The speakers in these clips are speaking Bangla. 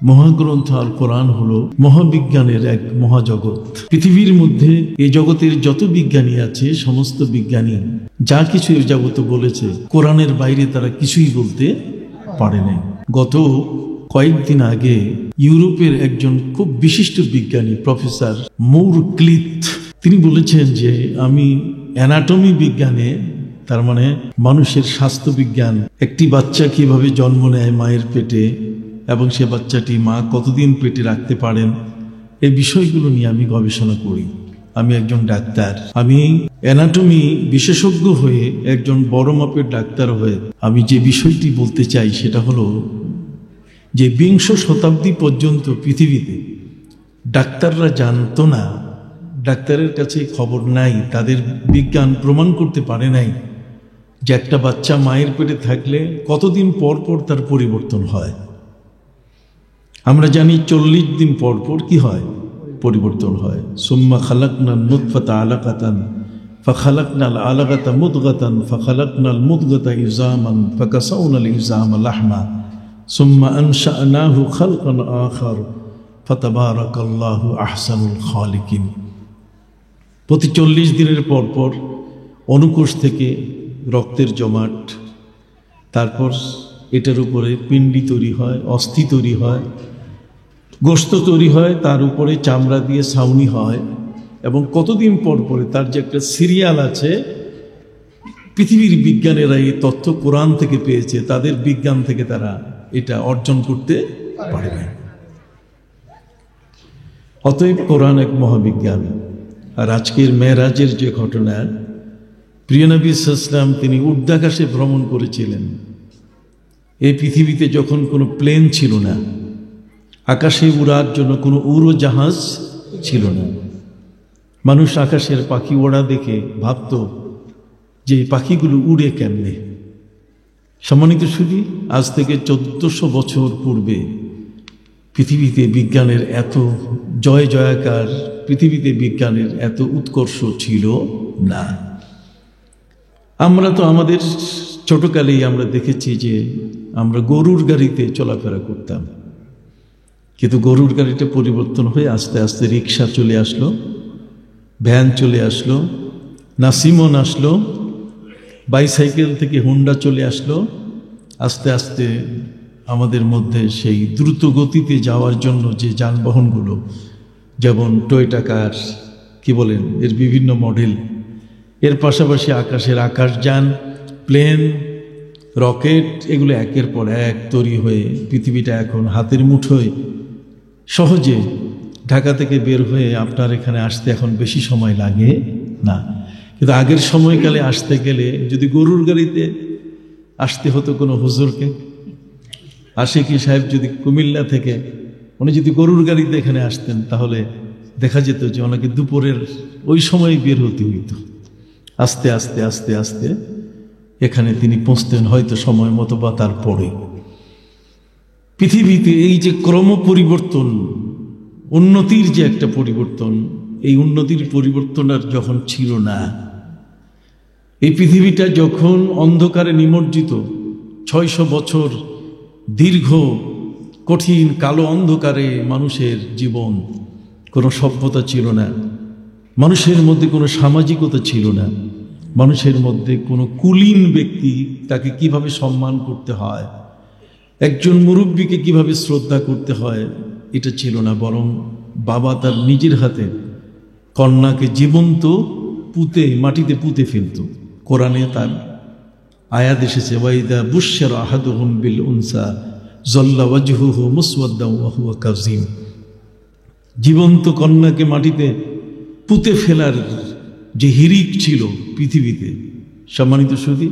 মহাগ্রন্থ আল কোরআন হলো মহাবিজ্ঞানের এক মহাজগৎ। পৃথিবীর মধ্যে এই জগতের যত বিজ্ঞানী আছে সমস্ত বিজ্ঞানী যা কিছু এই জগতে বলেছে কোরআনের বাইরে তারা কিছুই বলতে পারে নাই। গত কয়েকদিন আগে ইউরোপের একজন খুব বিশিষ্ট বিজ্ঞানী প্রফেসর মৌরক্লিত তিনি বলেছেন যে আমি অ্যানাটমি বিজ্ঞানে, তার মানে মানুষের স্বাস্থ্য বিজ্ঞান, একটি বাচ্চা কিভাবে জন্ম নেয় মায়ের পেটে এবং সে বাচ্চাটি মা কতদিন পেটে রাখতে পারেন, এই বিষয়গুলো নিয়ে আমি গবেষণা করি। আমি একজন ডাক্তার, আমি অ্যানাটমি বিশেষজ্ঞ হয়ে একজন বড় মাপের ডাক্তার হয়ে আমি যে বিষয়টি বলতে চাই সেটা হলো যে বিংশ শতাব্দী পর্যন্ত পৃথিবীতে ডাক্তাররা জানতো না, ডাক্তারের কাছে খবর নাই, তাদের বিজ্ঞান প্রমাণ করতে পারে নাই যে একটা বাচ্চা মায়ের পেটে থাকলে কতদিন পর পর তার পরিবর্তন হয়। আমরা জানি 40 দিন পর পর কি হয়, পরিবর্তন হয়। সুম্মা খালাকনাল নুতফাতা আলাকাতান ফাখালাকনাল আলাকাতা মুদগাতান ফাখালাকনাল মুদগাতা ইজামান ফাকাসাউনাল ইজামা লাহমা সুম্মা আনশানাহু খালকান আখার ফাতাবারাকাল্লাহু আহসানুল খালিকিন। প্রতি 40 দিনের পর পর অনুকোষ থেকে রক্তের জমাট, তারপর এটার উপরে পিণ্ডি তৈরি হয়, অস্থি তৈরি হয়, গোশত তৈরি হয়, তার উপরে চামড়া দিয়ে ছাউনি হয় এবং কতদিন পর পরে তার যে একটা সিরিয়াল আছে। পৃথিবীর বিজ্ঞানীরা এই তথ্য কোরআন থেকে পেয়েছে, তাদের বিজ্ঞান থেকে তারা এটা অর্জন করতে পারে না। অতএব কোরআন এক মহাবিজ্ঞান। আর আজকের মেরাজের যে ঘটনা, প্রিয় নবী সাল্লাল্লাহু আলাইহি ওয়াসাল্লাম তিনি ঊর্ধ্বাকাশে ভ্রমণ করেছিলেন। এই পৃথিবীতে যখন কোনো প্লেন ছিল না, আকাশে উড়ার জন্য কোনো উড়োজাহাজ ছিল না, মানুষ আকাশের পাখি ওড়া দেখে ভাবত যে পাখিগুলো উড়ে কেমনে। সম্মানিত শুধু আজ থেকে 1400 বছর পূর্বে পৃথিবীতে বিজ্ঞানের এত জয় জয়াকার, পৃথিবীতে বিজ্ঞানের এত উৎকর্ষ ছিল না। আমরা তো আমাদের ছোটকালেই আমরা দেখেছি যে আমরা গরুর গাড়িতে চলাফেরা করতাম, কিন্তু গরুর গাড়িটা পরিবর্তন হয়ে আস্তে আস্তে রিক্সা চলে আসলো, ভ্যান চলে আসলো, নাসিমন আসলো, বাইসাইকেল থেকে হুন্ডা চলে আসলো। আস্তে আস্তে আমাদের মধ্যে সেই দ্রুত গতিতে যাওয়ার জন্য যে যানবাহনগুলো, যেমন টয়োটা কার, কি বলেন, এর বিভিন্ন মডেল, এর পাশাপাশি আকাশের আকাশযান, প্লেন, রকেট, এগুলো একের পর এক তৈরি হয়ে পৃথিবীটা এখন হাতের মুঠোয় সহজে ঢাকা থেকে বের হয়ে আপনার এখানে আসতে এখন বেশি সময় লাগে না। কিন্তু আগের সময়কালে আসতে গেলে যদি গরুর গাড়িতে আসতে হতো কোনো হুজুরকে, আশিকি সাহেব যদি কুমিল্লা থেকে উনি যদি গরুর গাড়িতে এখানে আসতেন তাহলে দেখা যেত যে ওনাকে দুপুরের ওই সময় বের হতে হইত। আস্তে আস্তে আস্তে আস্তে এখানে তিনি পৌঁছতেন হয়তো সময় মতো বা তারপরে। পৃথিবীতে এই যে ক্রম পরিবর্তন, উন্নতির যে একটা পরিবর্তন, এই উন্নতির পরিবর্তন আর যখন ছিল না, এই পৃথিবীটা যখন অন্ধকারে নিমজ্জিত, 600 বছর দীর্ঘ কঠিন কালো অন্ধকারে মানুষের জীবন, কোনো সভ্যতা ছিল না, মানুষের মধ্যে কোনো সামাজিকতা ছিল না, মানুষের মধ্যে কোনো কুলীন ব্যক্তি তাকে কিভাবে সম্মান করতে হয়, একজন মুরব্বীকে কিভাবে শ্রদ্ধা করতে হয়, এটা ছিল না। বরং বাবা তার নিজের হাতে কন্যাকে জীবন্ত পুঁতে মাটিতে পুঁতে ফেলত। কোরআনে তার আয়াত এসেছে, ওয়াইদা বুশশিরা আহাদুহুম বিল উনসা যাল্লা ওয়াজহুহু মুসওয়াদ্দান ওয়া হুয়া কাযীম। জীবন্ত কন্যাকে মাটিতে পুঁতে ফেলার যে হিরিক ছিল পৃথিবীতে, সম্মানিত সুধী,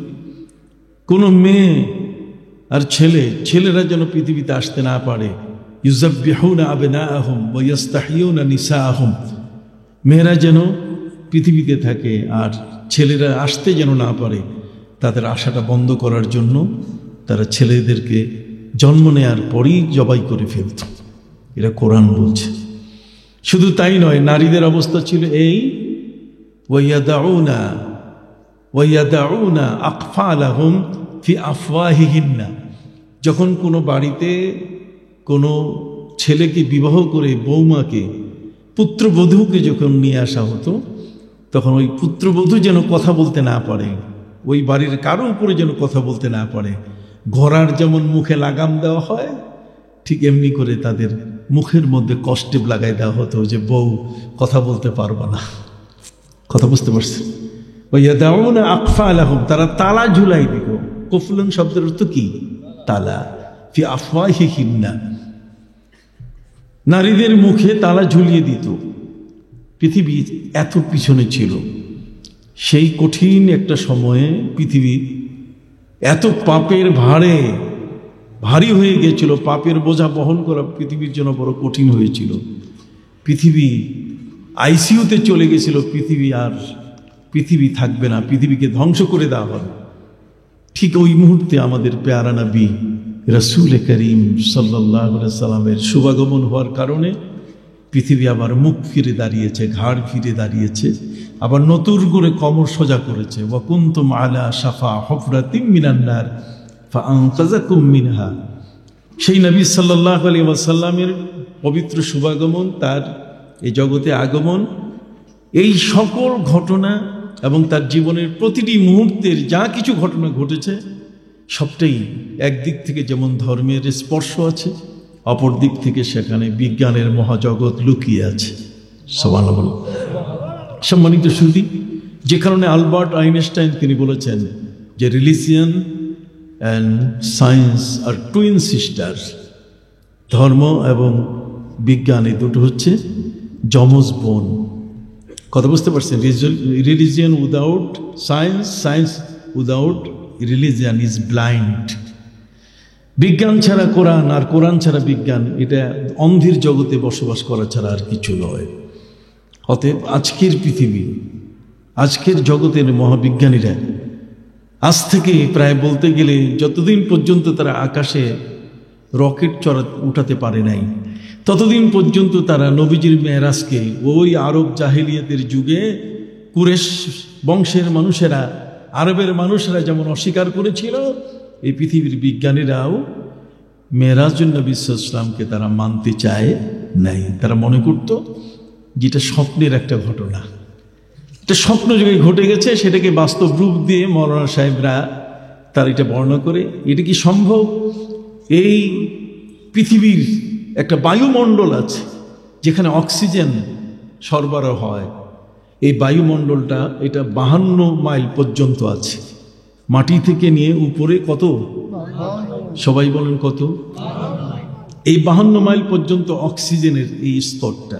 কোনো মেয়ে আর ছেলেরা যেন পৃথিবীতে আসতে না পারে। ইউযাব্বিহুনা আবনাআহুম ওয়া ইস্তাহয়ুনা নিসাআহুম, মেয়েরা যেন পৃথিবীতে থাকে আর ছেলেরা আসতে যেন না পারে, তাদের আশাটা বন্ধ করার জন্য তারা ছেলেদেরকে জন্ম নেয়ার পরেই জবাই করে ফেলত। এটা কোরআন বলছে। শুধু তাই নয়, নারীদের অবস্থা ছিল এই, ওয়ায়াদাউনা আকফালাহুম ফি আফওয়াহিহিন্না। যখন কোনো বাড়িতে কোনো ছেলেকে বিবাহ করে বৌমাকে পুত্রবধূকে যখন নিয়ে আসা হতো, তখন ওই পুত্রবধূ যেন কথা বলতে না পারে, ওই বাড়ির কারো উপরে যেন কথা বলতে না পারে, ঘোড়ার যেমন মুখে লাগাম দেওয়া হয় ঠিক এমনি করে তাদের মুখের মধ্যে কষ্টেপ লাগাই দেওয়া হতো যে বউ কথা বলতে পারবে না। কথা বুঝতে পারছি? তারা তালা ঝুলাই দিত। কুফলুন শব্দের অর্থ কি? তালা। ফি আফওয়াহিহিন্না, নারীদের মুখে তালা ঝুলিয়ে দিত। পৃথিবী এত পিছনে ছিল, সেই কঠিন একটা সময়ে পৃথিবী এত পাপের ভারে ভারী হয়ে গেছিল, পাপের বোঝা বহন করা পৃথিবীর জন্য বড় কঠিন হয়েছিল। পৃথিবী আইসিইউতে চলে গেছিল, পৃথিবী থাকবে না, পৃথিবীকে ধ্বংস করে দেওয়া হবে। ঠিক ওই মুহূর্তে আমাদের পেয়ারা নবী রাসূল করিম সাল্লাল্লাহু আলাইহি সাল্লামের শুভাগমন হওয়ার কারণে পৃথিবী আবার মুখ ফিরে দাঁড়িয়েছে, ঘাড় ফিরে দাঁড়িয়েছে, আবার নতুন করে কমর সোজা করেছে। ওয়া কুনতুম আলা শাফা হুফরাতিম মিনান নার ফাআনকাযাকুম মিনহা। সেই নবী সাল্লাল্লাহু আলাইহি ওয়াসাল্লামের পবিত্র শুভাগমন, তার এই জগতে আগমন, এই সকল ঘটনা এবং তার জীবনের প্রতিটি মুহূর্তের যা কিছু ঘটনা ঘটেছে সবটাই একদিক থেকে যেমন ধর্মের স্পর্শ আছে, অপর দিক থেকে সেখানে বিজ্ঞানের মহাজগৎ লুকিয়ে আছে। সুবহানাল্লাহ। সম্মানিত সুধী, যে কারণে আলবার্ট আইনস্টাইন তিনি বলেছেন যে religion and science are twin sister, ধর্ম এবং বিজ্ঞান এই দুটো হচ্ছে যমজ বোন। কথা বুঝতে পারছেন? Religion without science, science without religion is blind. বিজ্ঞান ছাড়া কোরআন আর কোরআন ছাড়া বিজ্ঞান, এটা অন্ধের জগতে বসবাস করা ছাড়া আর কিছু নয়। অতএব আজকের পৃথিবী, আজকের জগতের মহাবিজ্ঞানীরা আজ থেকে প্রায় বলতে গেলে যতদিন পর্যন্ত তারা আকাশে রকেট উঠাতে পারে নাই, ততদিন পর্যন্ত তারা নবীজির মেরাজকে ওই আরব জাহেলিয়াতের যুগে কুরেশ বংশের মানুষেরা, আরবের মানুষেরা যেমন অস্বীকার করেছিল, এই পৃথিবীর বিজ্ঞানীরাও মেরাজুন নবী সাল্লাল্লাহু আলাইহি ওয়াসাল্লামকে তারা মানতে চায় নাই। তারা মনে করত যেটা স্বপ্নের একটা ঘটনা, এটা স্বপ্ন যুগে ঘটে গেছে, সেটাকে বাস্তব রূপ দিয়ে মৌলানা সাহেবরা তার এটা বর্ণনা করে। এটা কি সম্ভব? এই পৃথিবীর একটা বায়ুমণ্ডল আছে যেখানে অক্সিজেন সরবরাহ হয়, এই বায়ুমণ্ডলটা এটা 52 মাইল পর্যন্ত আছে, মাটি থেকে নিয়ে উপরে কত? সবাই বলেন কত? এই 52 মাইল পর্যন্ত অক্সিজেনের এই স্তরটা।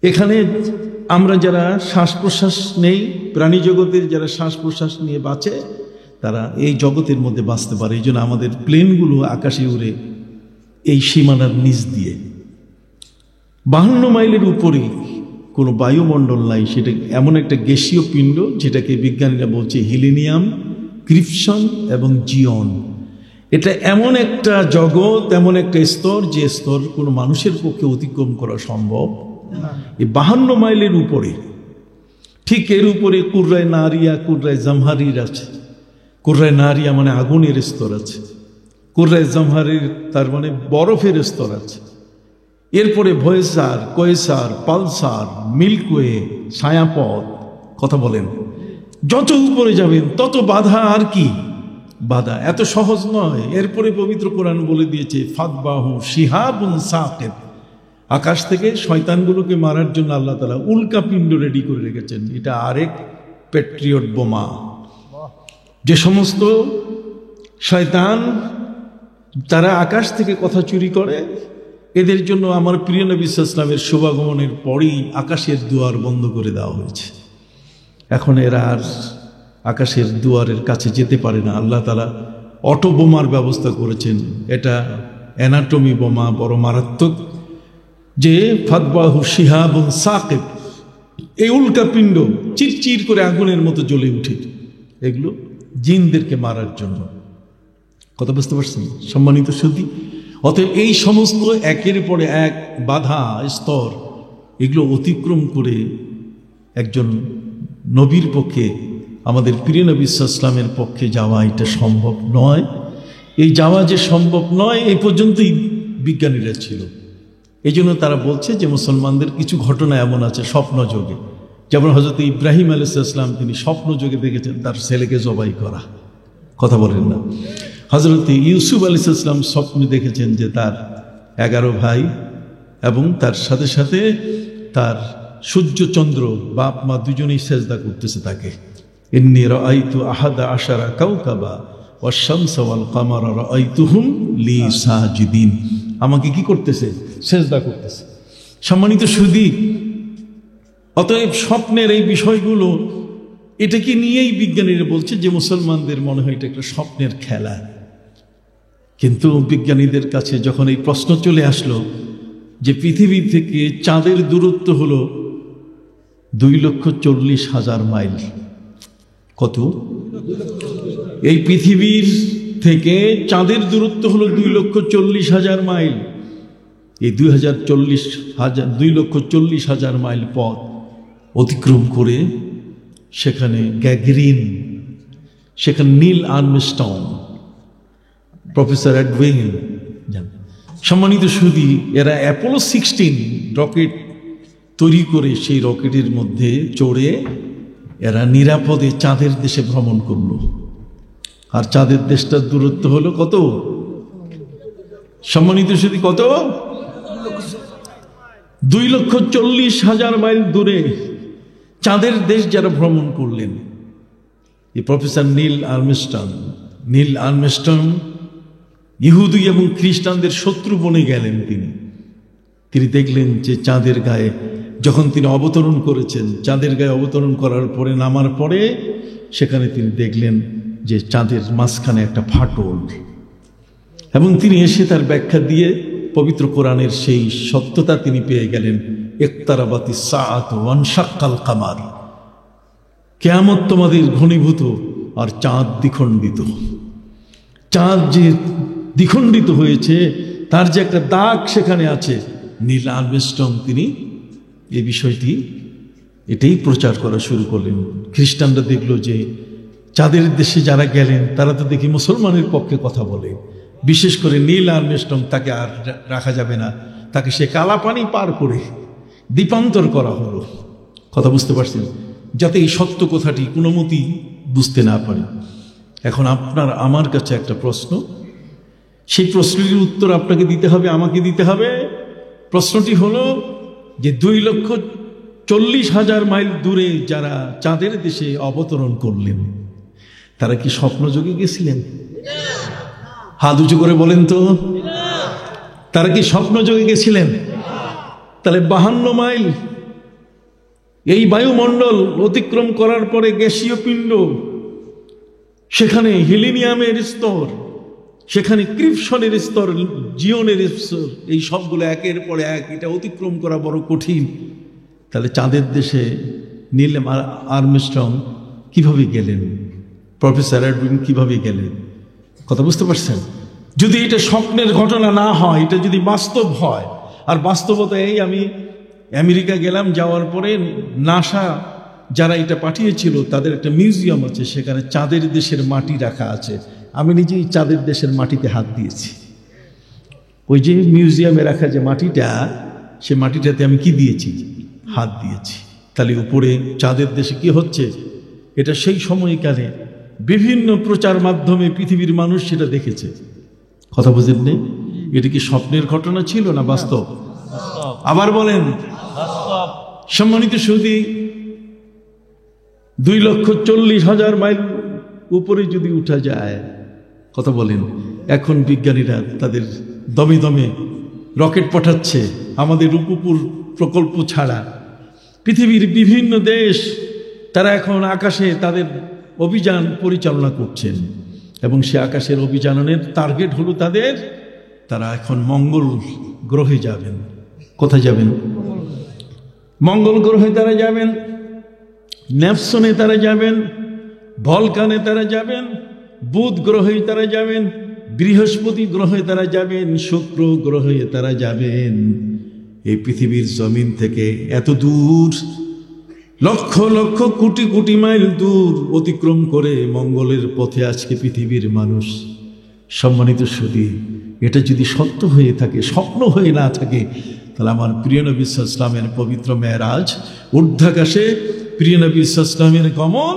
এখানে আমরা যারা শ্বাস প্রশ্বাস নেই, প্রাণী জগতের যারা শ্বাস প্রশ্বাস নিয়ে বাঁচে, তারা এই জগতের মধ্যে বাঁচতে পারে। এই জন্য আমাদের প্লেনগুলো আকাশে উড়ে এই সীমানার নিচ দিয়ে। 52 মাইলের উপরে কোনো বায়ুমণ্ডল নাই, সেটা এমন একটা গ্যাসীয় পিণ্ড যেটাকে বিজ্ঞানীরা বলছে হিলিনিয়াম, ক্রিপশন এবং জিয়ন। এটা এমন একটা জগৎ, এমন একটা স্তর, যে স্তর কোনো মানুষের পক্ষে অতিক্রম করা সম্ভব। এই 52 মাইলের উপরে, ঠিক এর উপরে কুররায় নারিয়া, কুররায় জামহারির আছে। কুররায় নারিয়া মানে আগুনের স্তর আছে, কুররায় জামহারির তার মানে বরফের স্তর আছে। এরপরে ভয়েসার, কয়েসার, পালসার, মিল্কওয়ে, ছায়াপথ। কথা বলেন, যত উপরে যাবেন তত বাধা। আর কি বাধা? এত সহজ নয়। এরপরে পবিত্র কোরআন বলে দিয়েছে ফাতবাহু শিহাবুন সাকিব, আকাশ থেকে শয়তানগুলোকে মারার জন্য আল্লাহ তাআলা উল্কা পিণ্ড রেডি করে রেখেছেন। এটা আরেক প্যাট্রিয়ট বোমা। যে সমস্ত শয়তান তারা আকাশ থেকে কথা চুরি করে, এদের জন্য আমার প্রিয় নবী সাল্লাল্লাহু আলাইহি ওয়াসাল্লামের শুভাগমনের পরেই আকাশের দুয়ার বন্ধ করে দেওয়া হয়েছে। এখন এরা আর আকাশের দুয়ারের কাছে যেতে পারে না। আল্লাহ তাআলা অটো বোমার ব্যবস্থা করেছেন। এটা অ্যানাটমি বোমা, বড় মারাত্মক। যে ফাতবাহু শিহাবুন সাকিব, এই উল্কা পিণ্ড চিরচির করে আগুনের মতো জ্বলে উঠে, এগুলো জিনদেরকে মারার জন্য। কথা বুঝতে পারছেন সম্মানিত সুধী? অতএব এই সমস্ত একের পরে এক বাধা স্তর, এগুলো অতিক্রম করে একজন নবীর পক্ষে, আমাদের প্রিয় নবী সাল্লাল্লাহু আলাইহি ওয়াসাল্লামের পক্ষে যাওয়া এটা সম্ভব নয়। এই যাওয়া যে সম্ভব নয়, এই পর্যন্তই বিজ্ঞানীরা ছিল। এই জন্য তারা বলছে যে মুসলমানদের কিছু ঘটনা এমন আছে স্বপ্ন যোগে, যেমন হযরত ইব্রাহিম আলাইহিস সালাম তিনি স্বপ্ন যোগে দেখেছেন তার ছেলেকে জবাই করা, কথা বলেন না। হযরত ইউসুফ আলাইহিস সালাম স্বপ্নে দেখেছেন যে তার 11 ভাই এবং তার সাথে সাথে তার সূর্য চন্দ্র বাপ মা দুজনেই সেজদা করতেছে তাকে। ইন্নী রাআইতু আহাদা আশারা কাওকাবা ওয়াশ-শামসা ওয়াল কামারা রাআইতুহুম লি সাজিদিন, আমাকে কি করতেছে? সেজদা করতেছে। সম্মানিত সুধী, অতএব স্বপ্নের এই বিষয়গুলো এটাকে নিয়েই বিজ্ঞানীরা বলছে যে মুসলমানদের মনে হয় এটা একটা স্বপ্নের খেলা। কিন্তু বিজ্ঞানীদের কাছে যখন এই প্রশ্ন চলে আসলো যে পৃথিবী থেকে চাঁদের দূরত্ব হলো 2,40,000 মাইল। কত? এই পৃথিবীর থেকে চাঁদের দূরত্ব হলো 2,40,000 মাইল। এই 2,40,000 মাইল পথ অতিক্রম করে সেখানে গ্যাগরিন, সেখানে নীল আর্মস্ট্রং, প্রফেসর এডউইন, সম্মানিত সুধী, এরা অ্যাপোলো 16 রকেট তৈরি করে সেই রকেটের মধ্যে চড়ে এরা নিরাপদে চাঁদের দেশে ভ্রমণ করলো। আর চাঁদের দেশটার দূরত্ব হলো কত? সম্মানিত সুধী, কত? 2,40,000 মাইল দূরে চাঁদের দেশ যারা ভ্রমণ করলেন, এই প্রফেসর নীল আর্মস্ট্রং ইহুদি এবং খ্রিস্টানদের শত্রু বনে গেলেন। তিনি দেখলেন যে চাঁদের গায়ে যখন তিনি অবতরণ করেছেন, চাঁদের গায়ে অবতরণ করার পরে নামার পরে সেখানে তিনি দেখলেন যে চাঁদের মাঝখানে একটা ফাটল, এবং তিনি এসে তার ব্যাখ্যা দিয়ে পবিত্র কোরআনের সেই সত্যতা তিনি পেয়ে গেলেন। ইকতারাবাতিস সাআতু ওয়ানশাক্কাল কামার, কিয়ামত তোমাদের ঘনীভূত আর চাঁদ দ্বিখণ্ডিত। চাঁদ যে দ্বিখণ্ডিত হয়েছে তার যে একটা দাগ সেখানে আছে। নীল আর্মস্ট্রং তিনি এই বিষয়টি এটাই প্রচার করা শুরু করলেন। খ্রিস্টানরা দেখলো যে চাঁদের দেশে যারা গেলেন তারা তো দেখি মুসলমানের পক্ষে কথা বলে, বিশেষ করে নীল আর্মস্ট্রং, তাকে আর রাখা যাবে না, তাকে সে কালাপানি পার করে দ্বীপান্তর করা হলো। কথা বুঝতে পারছেন? যাতে এই সত্য কথাটি কোনো মতি বুঝতে না পারে। এখন আপনার আমার কাছে একটা প্রশ্ন, সেই প্রশ্নটির উত্তর আপনাকে দিতে হবে, আমাকে দিতে হবে। প্রশ্নটি হলো যে 2,40,000 মাইল দূরে যারা চাঁদের দেশে অবতরণ করলেন তারা কি স্বপ্নযোগে গেছিলেন? হাত উঁচু করে বলেন তো, তারা কি স্বপ্নযোগে গেছিলেন? তাহলে 52 মাইল এই বায়ুমণ্ডল অতিক্রম করার পরে গ্যাসীয় পিণ্ড, সেখানে হিলিনিয়ামের স্তর, সেখানে ক্রিপশনের স্তর, জিওনের স্তর, এই সবগুলো একের পরে এক, এটা অতিক্রম করা বড় কঠিন। তাহলে চাঁদের দেশে নীল আর্মস্ট্রং কিভাবে গেলেন? প্রফেসর এডউইন কিভাবে গেলেন? কথা বুঝতে পারছেন? যদি এটা স্বপ্নের ঘটনা না হয়, এটা যদি বাস্তব হয়, আর বাস্তবতা এই, আমি আমেরিকা গেলাম, যাওয়ার পরে নাসা যারা এটা পাঠিয়েছিল তাদের একটা মিউজিয়াম আছে, সেখানে চাঁদের দেশের মাটি রাখা আছে। আমি নিজেই চাঁদের দেশের মাটিতে হাত দিয়েছি। ওই যে মিউজিয়ামে রাখা যে মাটিটা, সে মাটিটাতে আমি কি দিয়েছি? হাত দিয়েছি। তাহলে উপরে চাঁদের দেশে কি হচ্ছে, এটা সেই সময়কালে বিভিন্ন প্রচার মাধ্যমে পৃথিবীর মানুষ সেটা দেখেছে। কথা বুঝেন নেই? এটা কি স্বপ্নের ঘটনা ছিল না বাস্তব? আবার বলেন। সম্মানিত সুধী, 2,40,000 মাইল উপরে যদি উঠা যায়, কথা বলেন, এখন বিজ্ঞানীরা তাদের দমে দমে রকেট পাঠাচ্ছে। আমাদের উপকূল প্রকল্প ছাড়া পৃথিবীর বিভিন্ন দেশ তারা এখন আকাশে তাদের অভিযান পরিচালনা করছেন, এবং সে আকাশের অভিযানের টার্গেট হলো তারা এখন মঙ্গল গ্রহে যাবেন। কোথায় যাবেন? মঙ্গল গ্রহে তারা যাবেন, নেপসনে তারা যাবেন, ভলকানে তারা যাবেন, বুধ গ্রহে তারা যাবেন, বৃহস্পতি গ্রহে তারা যাবেন, শুক্র গ্রহে তারা যাবেন। এই পৃথিবীর জমিন থেকে এত দূর, লক্ষ লক্ষ কোটি কোটি মাইল দূর অতিক্রম করে মঙ্গলের পথে আজকে পৃথিবীর মানুষ। সম্মানিত সুধী, এটা যদি সত্য হয়ে থাকে, স্বপ্ন হয়ে না থাকে, তাহলে আমার প্রিয় নবী সাল্লাল্লাহু আলাইহি ওয়াসাল্লামের পবিত্র মেরাজ, ঊর্ধ্বাকাশে প্রিয় নবী সাল্লাল্লাহু আলাইহি ওয়াসাল্লামের গমন,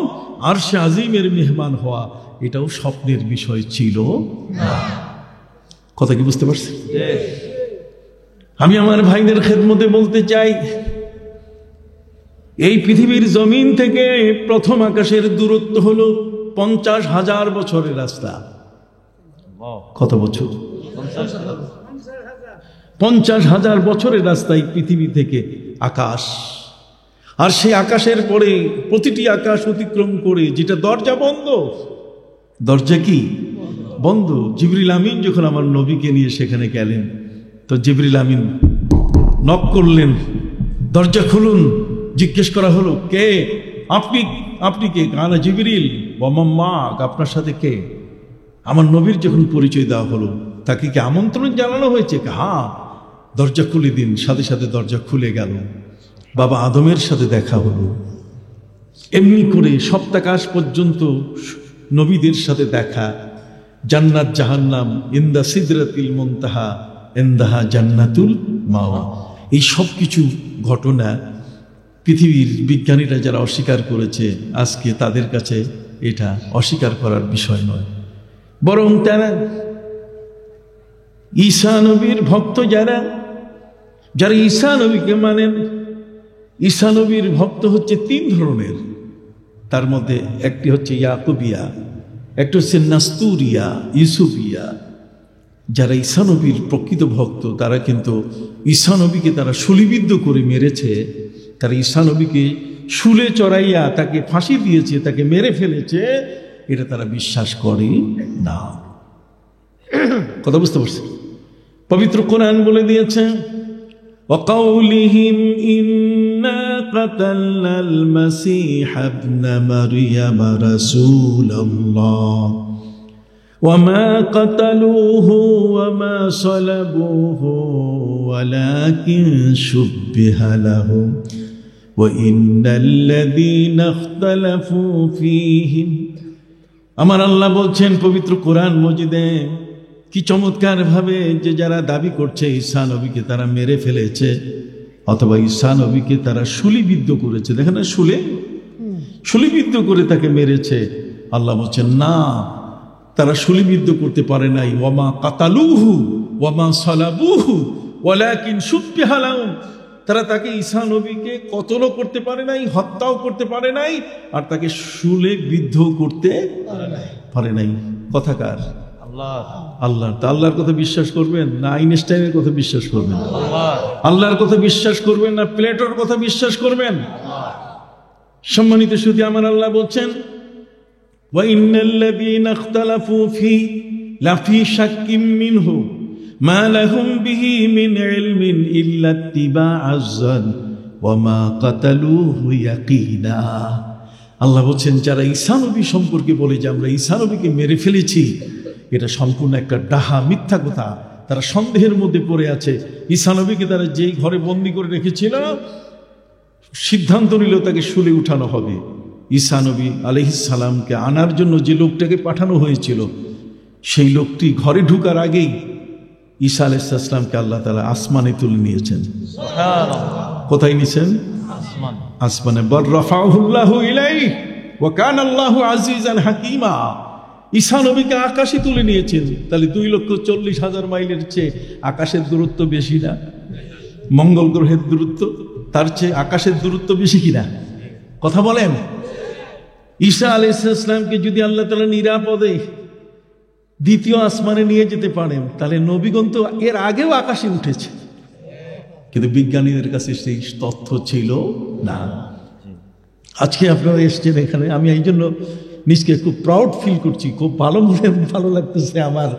আরশে আজিমের মেহমান হওয়া, এটাও স্বপ্নের বিষয় ছিল না। কথা কি বুঝতে পারছেন? আমি আমার ভাইদের খেদমতে বলতে চাই, এই পৃথিবীর জমিন থেকে প্রথম আকাশের দূরত্ব হলো 50,000 বছরের রাস্তা। কত বছর? 50,000 বছরের রাস্তায় পৃথিবী থেকে আকাশ। আর সেই আকাশের পরে প্রতিটি আকাশ অতিক্রম করে যেটা দরজা বন্ধ, দরজা কি বন্ধ। জিবরিল আমিন যখন আমার নবীকে নিয়ে সেখানে গেলেন, তো জিবরিল আমিন নক করলেন, দরজা খুলুন। জিজ্ঞেস করা হলো, কে আপনি? আপনি কে? কানা জিবরিল ওয়াম্মা, আপনার সাথে কে? আমার নবীর যখন পরিচয় দেওয়া হলো, তাকে কি আমন্ত্রণ জানানো হয়েছে? হ্যাঁ, দরজা খুলে দিন। সাথে সাথে দরজা খুলে গেল, বাবা আদমের সাথে দেখা হলো। এমনি করে সপ্তাকাশ পর্যন্ত নবীদের সাথে দেখা। জান্নাত জাহান্নাম, ইন্দা সিদরাতিল মুনতাহা ইনদাহা জান্নাতুল মাওয়া, এই সব কিছু ঘটনা পৃথিবীর বিজ্ঞানীরা যারা অস্বীকার করেছে, আজকে তাদের কাছে এটা অস্বীকার করার বিষয় নয়, বরং তারা ঈসা নবীর ভক্ত, যারা ঈসা নবীকে মানেন, ঈসা নবীর ভক্ত হচ্ছে 3 ধরনের। তার মধ্যে একটি হচ্ছে ইয়াকুবিয়া, একটা হচ্ছে নাস্তুরিয়া, ইউসুফিয়া। যারা ঈসা নবীর প্রকৃত ভক্ত, তারা কিন্তু ঈসা নবীকে তারা শুলিবিদ্ধ করে মেরেছে, তারা ঈসা নবীকে শুলে চড়াইয়া তাকে ফাঁসি দিয়েছে, তাকে মেরে ফেলেছে, এটা তারা বিশ্বাস করে না। কথা বুঝতে পারছি? পবিত্র কোরআন বলে দিয়েছে, وقولهم إنا قتلنا المسيح ابن مريم رسول الله وما قتلوه وما صلبوه ولكن شبه لهم وإن الذين اختلفوا فيهم। আমার আল্লাহ বলছেন পবিত্র কোরআন মজিদে, কি চমৎকার ভাবে যে যারা দাবি করছে ঈসা নবীকে তারা মেরে ফেলেছে, অথবা ঈসা নবীকে তারা শুলিবিদ্ধ করেছে, দেখেন না, শুলিবিদ্ধ করে তাকে মেরেছে। আল্লাহ বলছেন না, তারা শুলিবিদ্ধ করতে পারে নাই। ওয়ামা কাতালুহু ওয়ামা সালাবুহু ওয়ালাকিন শুব্বিহা লাহুম, তারা তাকে ঈসা নবীকে কতলও করতে পারে নাই, হত্যাও করতে পারে নাই, আর তাকে শুলে বিদ্ধ করতে পারে নাই। কথাকার আল্লাহ। আল্লাহর কথা বিশ্বাস করবেন না আইনস্টাইনের কথা বিশ্বাস করবেন? আল্লাহর কথা বিশ্বাস করবেন না প্লেটোর কথা বিশ্বাস করবেন? সম্মানিত সুধী, আমার আল্লাহ বলছেন, ওয়া ইন্নাল্লাযীনা ইখতালাফু ফি লাফি শাক্কিম মিনহু মা লাহুম বিহি মিন ইলমিন ইল্লা ইত্তিবাআজ যান ওয়া মা কাতালুহু ইয়াকিনা। আল্লাহ বলছেন, যারা ঈসা নবী সম্পর্কে বলে যে আমরা ঈসা নবীকে মেরে ফেলেছি, এটা সম্পূর্ণ একটা ডাহা, মিথ্যা কথা। তারা সন্দেহের মধ্যে পড়ে আছে। ঈসা নবীকে তারা যেই ঘরে বন্দি করে রেখেছিল, সিদ্ধান্ত নিল তাকে শুলে উঠানো হবে। ঈসা নবী আলাইহিস সালামকে আনার জন্য যে লোকটাকে পাঠানো হয়েছিল, সেই লোকটি ঘরে ঢুকার আগেই ঈসা আলাইহিস সালামকে আল্লাহ তাআলা আসমানে তুলে নিয়েছেন। কোথায় নিয়েছেন? আসমানে। বার রাফাহুল্লাহু ইলাইহি ওয়া কানা আল্লাহু আজিজান হাকীমা। ঈসা নবীকে আকাশে তুলে নিয়েছেন। তাহলে 2,40,000 মাইলের চেয়ে আকাশের দূরত্ব বেশি না? মঙ্গল গ্রহের দূরত্ব তার চেয়ে আকাশের দূরত্ব বেশি কিনা? কথা বলেন। ঈসা আলাইহিস সালামকে যদি আল্লাহ তাআলা নিরাপদে দ্বিতীয় আসমানে নিয়ে যেতে পারেন, তাহলে নবীগণ তো এর আগেও আকাশে উঠেছে, কিন্তু বিজ্ঞানীদের কাছে সেই তথ্য ছিল না। আজকে আপনারা এসছেন এখানে, আমি এই জন্য নিজকে খুব প্রাউড ফিল করছি, খুব ভালো লাগতেছে আমার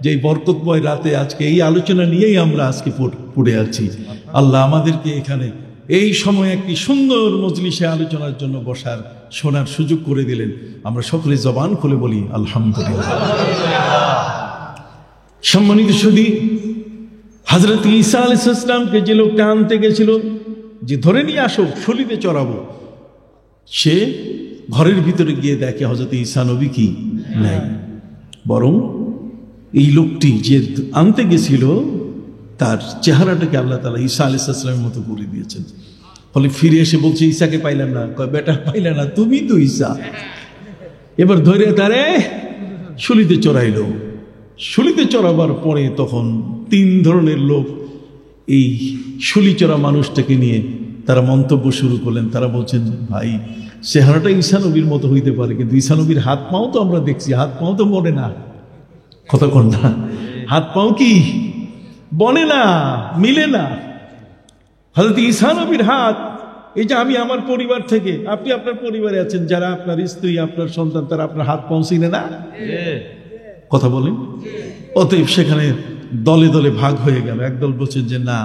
যে বরকতময় রাতে আজকে এই আলোচনা নিয়েই আমরা আজকে পড়ে আছি। আল্লাহ আমাদেরকে এখানে এই সময় একটি সুন্দর মজলিসে আলোচনার জন্য বসার, শোনার সুযোগ করে দিলেন। আমরা সকলে জবান খুলে বলি আলহামদুলিল্লাহ। সম্মানিত সুধী, হযরত ঈসা আলাইহিস সালামকে যে লোকটা আনতে গেছিল, যে ধরে নিয়ে আসো শলিতে চড়াবো, সে ঘরের ভিতরে গিয়ে দেখে হযরত ঈসা নবী কি নাই, বরং এই লোকটি যে আনতে গেছিল তার চেহারাটাকে আল্লাহ তাআলা ঈসা আলাইহিস সালামের মতো করে দিয়েছেন। ফলে ফিরে এসে বলছে, ঈসাকে পাইলাম না। কয়, বেটা পাইলে না, তুমি তো ঈসা। এবার ধরে তারে শুলিতে চড়াইল। শুলিতে চড়াবার পরে তখন 3 ধরনের লোক এই শুলি চড়া মানুষটাকে নিয়ে তারা মন্তব্য শুরু করলেন। তারা বলছেন, ভাই চেহারাটা ঈসা নবীর মতো হইতে পারে, কিন্তু ঈসা নবীর হাত পাও তো আমরা দেখছি, হাত পাও তো বনে না। কথা কন না, হাত পাও কি বনে না, মিলে না। হযরত ঈসা নবীর হাত, এই যে আমি আমার পরিবার থেকে, আপনি আপনার পরিবারে আছেন, যারা আপনার স্ত্রী, আপনার সন্তান, তারা আপনার হাত পৌঁছিনে না। কথা বলেন। অতএব সেখানে দলে দলে ভাগ হয়ে গেল। একদল বলছেন যে না,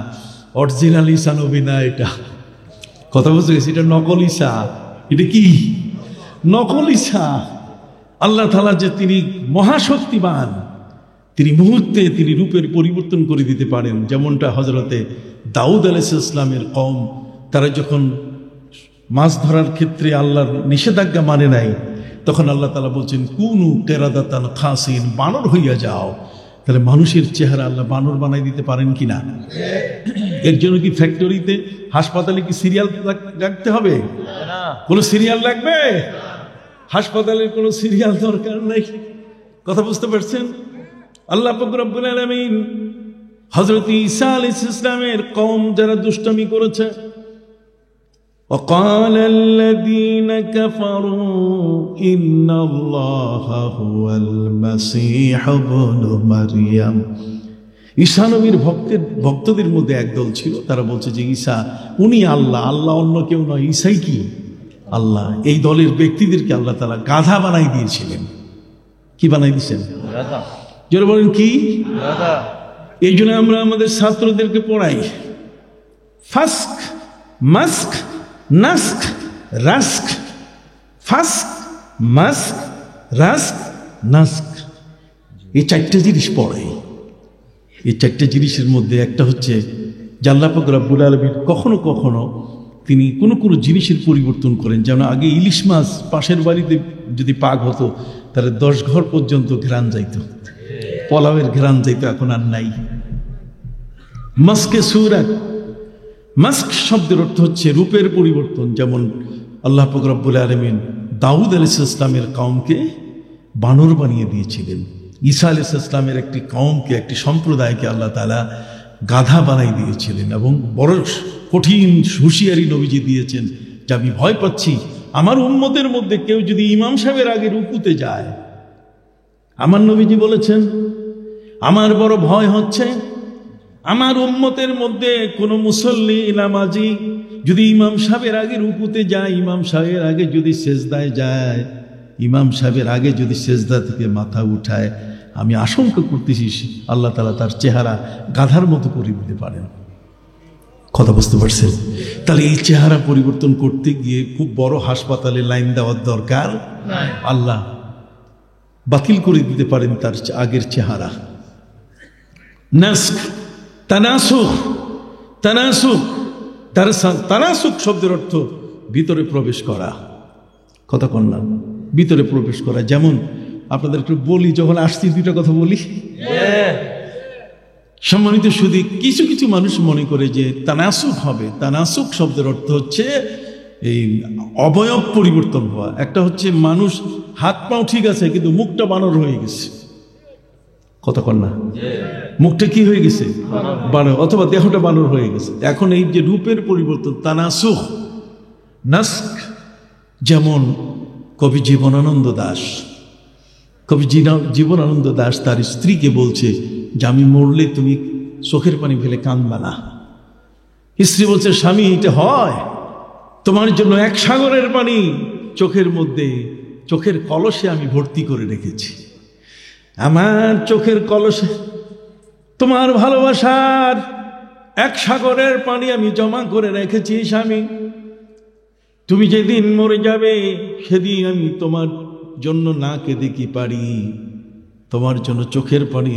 অরিজিনাল ঈসা নবী না, এটা কথা বুঝতে গেছি, এটা নকল ঈসা। এটা কি নকল ঈসা? আল্লাহ তাআলা যে তিনি মহাশক্তিমান, তিনি মুহূর্তে তিনি রূপের পরিবর্তন করে দিতে পারেন। যেমনটা হযরতে দাউদ আলাইহিস সালামের কওম, তারা যখন মাছ ধরার ক্ষেত্রে আল্লাহর নিষেধাজ্ঞা মানে নাই, তখন আল্লাহ তাআলা বলছেন, কুনু কিরাদাতান খাসিন, বানর হইয়া যাও। তাহলে মানুষের চেহারা আল্লাহ বানর বানাই দিতে পারেন কিনা? এর জন্য কি ফ্যাক্টরিতে, হাসপাতালে কি সিরিয়াল রাখতে হবে? কোনো সিরিয়াল লাগবে? হাসপাতালের কোনো সিরিয়াল দরকার নাই। কথা বুঝতে পারছেন? আল্লাহ পাক রব্বুল আলামিন হযরত ঈসা আলাইহিস সালামের কওম যারা দুষ্টামি করেছে, وقال الذين كفروا إن الله هو المسيح ابن مريم। ঈসা নবীর ভক্তদের মধ্যে একদল ছিল, তারা বলছে যে ঈসা উনি আল্লাহ, আল্লাহ অন্য কেউ নয়, ঈসাই কি আল্লাহ। এই দলের ব্যক্তিদেরকে আল্লাহ তাআলা গাধা বানাই দিয়েছিলেন। কি বানাই দিয়েছেন? গাধা। যারা বলেন কি গাধা। এই জন্য আমরা আমাদের ছাত্রদেরকে পড়াই, ফাস্ক, মাস্ক, নাস্ক, রাস্ক। ফাস্ক, মাস্ক, রাস্ক, নাস্ক, এই 4টে জিনিস পড়ে। এই 4টে জিনিসের মধ্যে একটা হচ্ছে যে আল্লাহ পাক রব্বুল আলামিন কখনো কখনো তিনি কোনো কোনো জিনিসের পরিবর্তন করেন। যেমন আগে ইলিশ মাছ পাশের বাড়িতে যদি পাক হতো, তাহলে 10 ঘর পর্যন্ত ঘ্রাণ যাইত, পোলাওয়ের ঘ্রাণ যাইত, এখন আর নাই। মাস্কে সুরাত, মাস্ক শব্দের অর্থ হচ্ছে রূপের পরিবর্তন। যেমন আল্লাহ পাক রব্বুল আলামিন দাউদ আলাইহিস সালামের কওমকে বানর বানিয়ে দিয়েছিলেন। ঈসা আলাইহিস সালামের একটি কওমকে, একটি সম্প্রদায়কে আল্লাহ তাআলা গাধা বানাই দিয়েছিলেন। এবং বড় কঠিন হুঁশিয়ারি নবীজি দিয়েছেন যে আমি ভয় পাচ্ছি আমার উম্মতের মধ্যে কেউ যদি ইমাম সাহেবের আগে রুকুতে যায়। আমার নবীজি বলেছেন, আমার বড় ভয় হচ্ছে আমার উম্মতের মধ্যে কোনো মুসল্লি নামাজি যদি ইমাম সাহেবের আগে রুকুতে যায়, ইমাম সাহেবের আগে যদি সেজদায় যায়, ইমাম সাহেবের আগে যদি সেজদা থেকে মাথা উঠায়, আমি আশঙ্কা করতেছি আল্লাহ তাআলা তার চেহারা গাধার মতো করে দিতে পারেন। কথা বুঝতে পারছেন? তাহলে এই চেহারা পরিবর্তন করতে গিয়ে খুব বড় হাসপাতালে লাইন দেওয়ার দরকার নাই। আল্লাহ বাতিল করে দিতে পারেন তার আগের চেহারা। নাস্ক, তানাসুখ, তানাসুখ, তানাসুখ শব্দের অর্থ ভিতরে প্রবেশ করা। কথা কন না, ভিতরে প্রবেশ করা। যেমন আপনাদের একটু বলি, যখন আসছি 2টা কথা বলি। সম্মানিত শুধু কিছু কিছু মানুষ মনে করে যে তানাসুখ হবে। তানাসুখ শব্দের অর্থ হচ্ছে এই অবয়ব পরিবর্তন হওয়া। একটা হচ্ছে মানুষ হাত পাও ঠিক আছে, কিন্তু মুখটা বানর হয়ে গেছে। কথা কন না, মুখটা কি হয়ে গেছে? বানর, অথবা দেহটা বানর হয়ে গেছে। এখন এই যে রূপের পরিবর্তন, তানাসুখ, নাস্ক। যেমন কবি জীবনানন্দ দাশ, কবি জীবনানন্দ দাশ তার স্ত্রীকে বলছে যে আমি মরলে তুমি চোখের পানি ফেলে কাঁদবা না। স্ত্রী বলছে, স্বামী এটা হয়? তোমার জন্য 1 সাগরের পানি চোখের মধ্যে, চোখের কলসে আমি ভর্তি করে রেখেছি। আমার চোখের কলসে তোমার ভালোবাসার 1 সাগরের পানি আমি জমা করে রেখেছি স্বামী। তুমি যেদিন মরে যাবে সেদিন আমি তোমার জন্য না কেঁদে কি পারি? তোমার জন্য চোখের পানি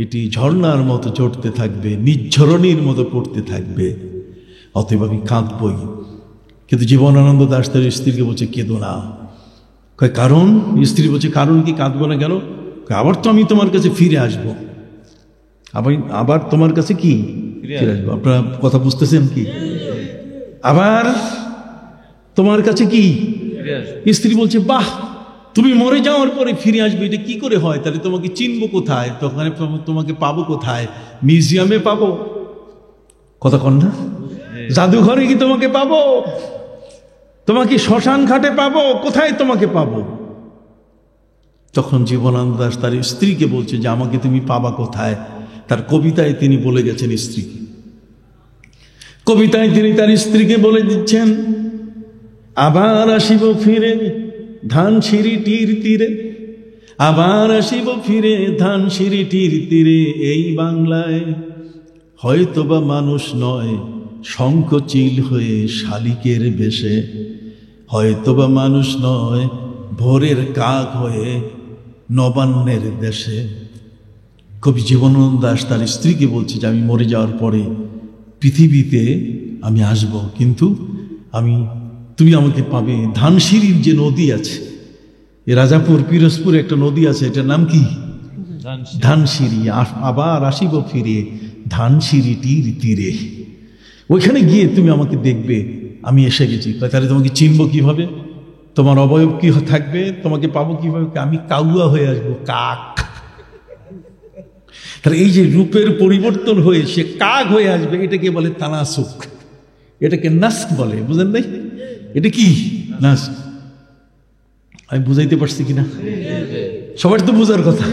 এটি ঝর্ণার মতো চড়তে থাকবে, নিঝরণীর মতো পড়তে থাকবে, অতএব আমি কাঁদবই। কিন্তু জীবনানন্দ দাশ তার স্ত্রীকে বলছে, কেঁদো না। কারণ? স্ত্রী বলছে, কারণ কি? কাঁদবো না কেন? আবার তো আমি তোমার কাছে ফিরে আসব, আবার তোমার কাছে কি ফিরে আসবো। আপনারা কথা বুঝতেছেন কি? আবার তোমার কাছে কি? স্ত্রী বলছে, বাহ, তুমি মরে যাওয়ার পরে ফিরে আসবে, এটা কি করে হয়? তাহলে তোমাকে চিনবো কোথায়? তখন তোমাকে পাবো কোথায়? মিউজিয়ামে পাবো? কথা কন না? জাদুঘরে কি তোমাকে পাবো? তোমাকে শ্মশান ঘাটে পাবো? কোথায় তোমাকে পাবো? তখন জীবনানন্দ দাশ তার স্ত্রীকে বলছে যে আমাকে তুমি পাবা কোথায়? তার কবিতায় তিনি বলে গেছেন স্ত্রীকে, কবিতায় তিনি তার স্ত্রীকে বলে দিচ্ছেন, আবার আসিব ফিরে ধানসিঁড়িটির তীরে, আবার আসিব ফিরে ধানসিঁড়িটির তীরে, এই বাংলায় হয়তোবা মানুষ নয় শঙ্খচিল হয়ে শালিকের বেশে, হয়তোবা মানুষ নয় ভোরের কাক হয়ে নবান্নের দেশে। কবি জীবনানন্দ দাশ তার স্ত্রীকে বলছে যে আমি মরে যাওয়ার পরে পৃথিবীতে আমি আসব, কিন্তু তুমি আমাকে পাবে ধানসিঁড়ির যে নদী আছে, এ রাজাপুর পিরোজপুরে একটা নদী আছে, এটার নাম কি? ধানসিঁড়ি। আবার আসিব ফিরে ধানসিঁড়িটির তীরে, ওইখানে গিয়ে তুমি আমাকে দেখবে আমি এসে গেছি। তাহলে তোমাকে চিনবো কিভাবে? তোমার অবয়ব কি থাকবে? তোমাকে পাবো কিভাবে? আমি কাউয়া হয়ে আসবো, কাক। তাহলে এই যে রূপের পরিবর্তন হয়ে সে কাক হয়ে আসবে, এটাকে বলে তানাসুক, এটাকে নাস্ক বলে। বুঝেন নাই? এটা কি নাস্ক? আমি বুঝাইতে পারছি কিনা? সবার তো বুঝার কথা।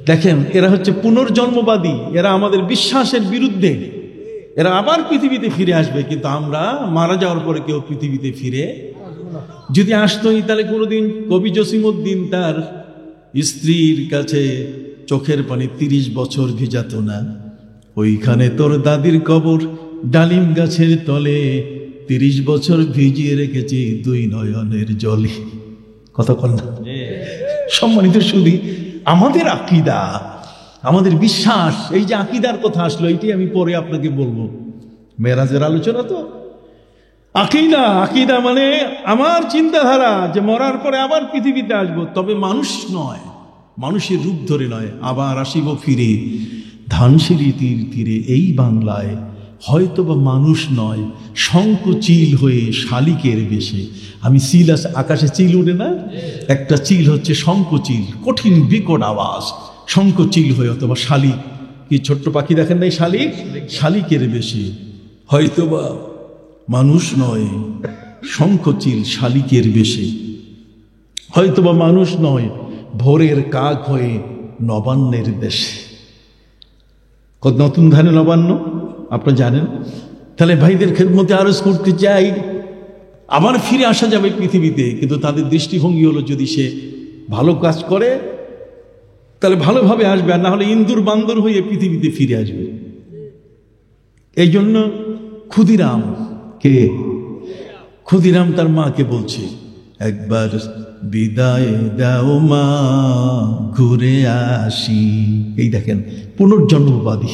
দেখেন, এরা হচ্ছে পুনর্জন্মবাদী, এরা আমাদের বিশ্বাসের বিরুদ্ধে। এরা আবার পৃথিবীতে ফিরে আসবে, কিন্তু আমরা মারা যাওয়ার পরে কেউ পৃথিবীতে ফিরে যদি আসতোই, তাহলে কোনোদিন কবি জসিমউদ্দিন তার স্ত্রীর কাছে চোখের পানি 30 বছর ভিজাতো না। ওইখানে তোর দাদির কবর ডালিম গাছের তলে, 30 বছর ভিজিয়ে রেখেছি 2 নয়নের জলে। কথা বল না? সম্মানিত সুধী, আমাদের আকীদা, আমাদের বিশ্বাস, এই যে আকীদার কথা আসলো, এইটি আমি পরে আপনাকে বলবো। মেরাজের আলোচনা তো আকীদা। আকীদা মানে আমার চিন্তাধারা যে মরার পরে আবার পৃথিবীতে আসবো, তবে মানুষ নয়, মানুষের রূপ ধরে নয়। আবার আসিব ফিরে ধানসিঁড়িটির তীরে, এই বাংলায় হয়তোবা মানুষ নয় শঙ্খচিল হয়ে শালিকের বেশে। আমি চিল আছে, আকাশে চিল উড়ে না? একটা চিল হচ্ছে শঙ্খচিল, কঠিন বিকট আওয়াজ, শঙ্খচিল হয়ে, অথবা শালিক, কি ছোট্ট পাখি দেখেন নাই শালিক? শালিকের বেশে হয়তোবা মানুষ নয় শঙ্খচিল শালিকের বেশে, হয়তোবা মানুষ নয় ভোরের কাক হয়ে নবান্নের দেশে। নতুন ধানে নবান্ন আপনারা জানেন। তাহলে ভাইদের খেদমতে আরজ করতে চাই, আবার ফিরে আসা যাবে পৃথিবীতে, কিন্তু তাদের দৃষ্টিভঙ্গি হলো যদি সে ভালো কাজ করে তাহলে ভালোভাবে আসবে, আর না হলে ইন্দুর বান্দর হয়ে পৃথিবীতে ফিরে আসবে। এই জন্য ক্ষুদিরাম, কে? ক্ষুদিরাম তার মাকে বলছে, একবার বিদায় দাও মা, ঘুরে আসি। এই দেখেন, পুনর্জন্মবাদী,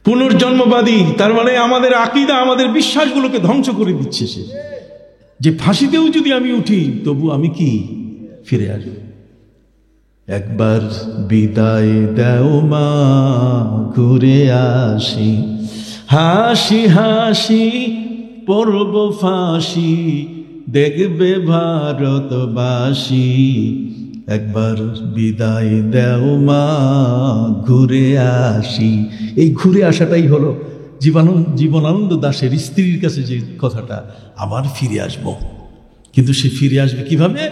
পুনর্জন্মবাদী। তার মানে আমাদের আকীদা, আমাদের বিশ্বাসগুলোকে ধ্বংস করে দিচ্ছে সে, যে ফাঁসিতেও যদি আমি উঠি তবু আমি কি ফিরে আসব। একবার বিদায় দাও মা, ঘুরে আসি, হাসি হাসি পরব ফাঁসি, দেখবে ভারতবাসী। একবার বিদায় দাও মা, ঘুরে আসি। এই ঘুরে আসাটাই হলো জীবনানন্দ দাশের স্ত্রীর কাছে যে কথাটা, আবার ফিরে আসব। কিন্তু সে ফিরে আসবে কিভাবে?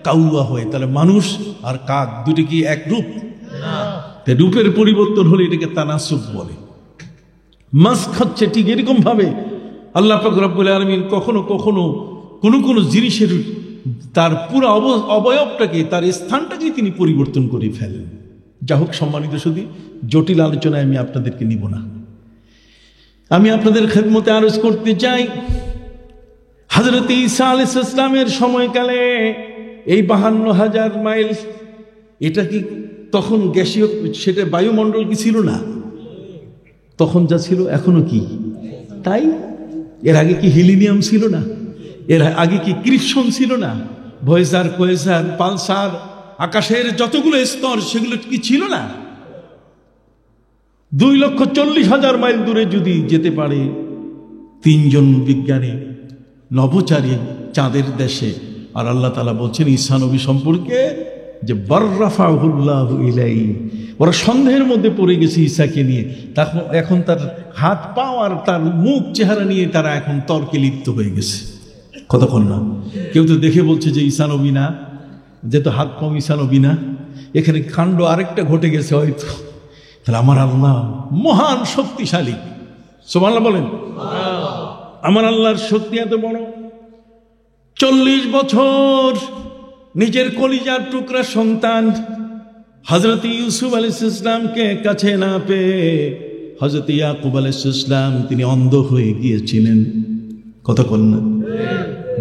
কাউয়া হয়ে। তাহলে মানুষ আর কাক দুটো কি এক রূপ? রূপের পরিবর্তন হলে এটাকে তানাসুব বলে। মাস্ক হচ্ছে ঠিক এরকম ভাবে আল্লাহ পাক রব্বুল আলামিন কখনো কখনো কোনো কোনো জিনিসের তার পুরো অবয়বটাকে, তার স্থানটাকে তিনি পরিবর্তন করে ফেলেন। যা হোক, সম্মানিত সুধী, জটিল আলোচনায় আমি আপনাদেরকে নিব না। আমি আপনাদের খেদমতে আরজ করতে চাই, হযরত ঈসা আলাইহিস সালামের সময়কালে এই 52,000 মাইল, এটা কি তখন গ্যাসীয়, সেটা বায়ুমণ্ডল কি ছিল না? তখন যা ছিল এখনো কি তাই? এর আগে কি হিলিনিয়াম ছিল না? এর আগে কি ক্রিপসন ছিল না? ভয়েসার, কোয়েসার, পালসার, আকাশের যতগুলো স্তর সেগুলো কি ছিল না? 2,40,000 মাইল দূরে যদি যেতে পারে 3 জন বিজ্ঞানী নভোচারী চাঁদের দেশে, আর আল্লাহ তাআলা বলছেন ঈসা নবী সম্পর্কে যে বাররাফাহুল্লাহু ইলাইহি, ওরা সন্দেহের মধ্যে পড়ে গেছে ঈসাকে নিয়ে। এখন তার হাত পা আর তার মুখ চেহারা নিয়ে তারা এখন তর্কে লিপ্ত হয়ে গেছে। কতক্ষণ না, কেউ তো দেখে বলছে যে ঈসা নবী না, যেহেতু হাত পাও ঈসা নবী না, এখানে কাণ্ড আরেকটা ঘটে গেছে হয়তো। তাহলে আমার আল্লাহ মহান শক্তিশালী, সুবহানাল্লাহ বলেন। আমার আল্লাহর শক্তি এত বড়। 40 বছর নিজের কলিজার টুকরা সন্তান হযরত ইউসুফ আলাইহিস সালামকে কাছে না পেয়ে হযরত ইয়াকুব আলাইহিস সালাম তিনি অন্ধ হয়ে গিয়েছিলেন। কতক্ষণ না,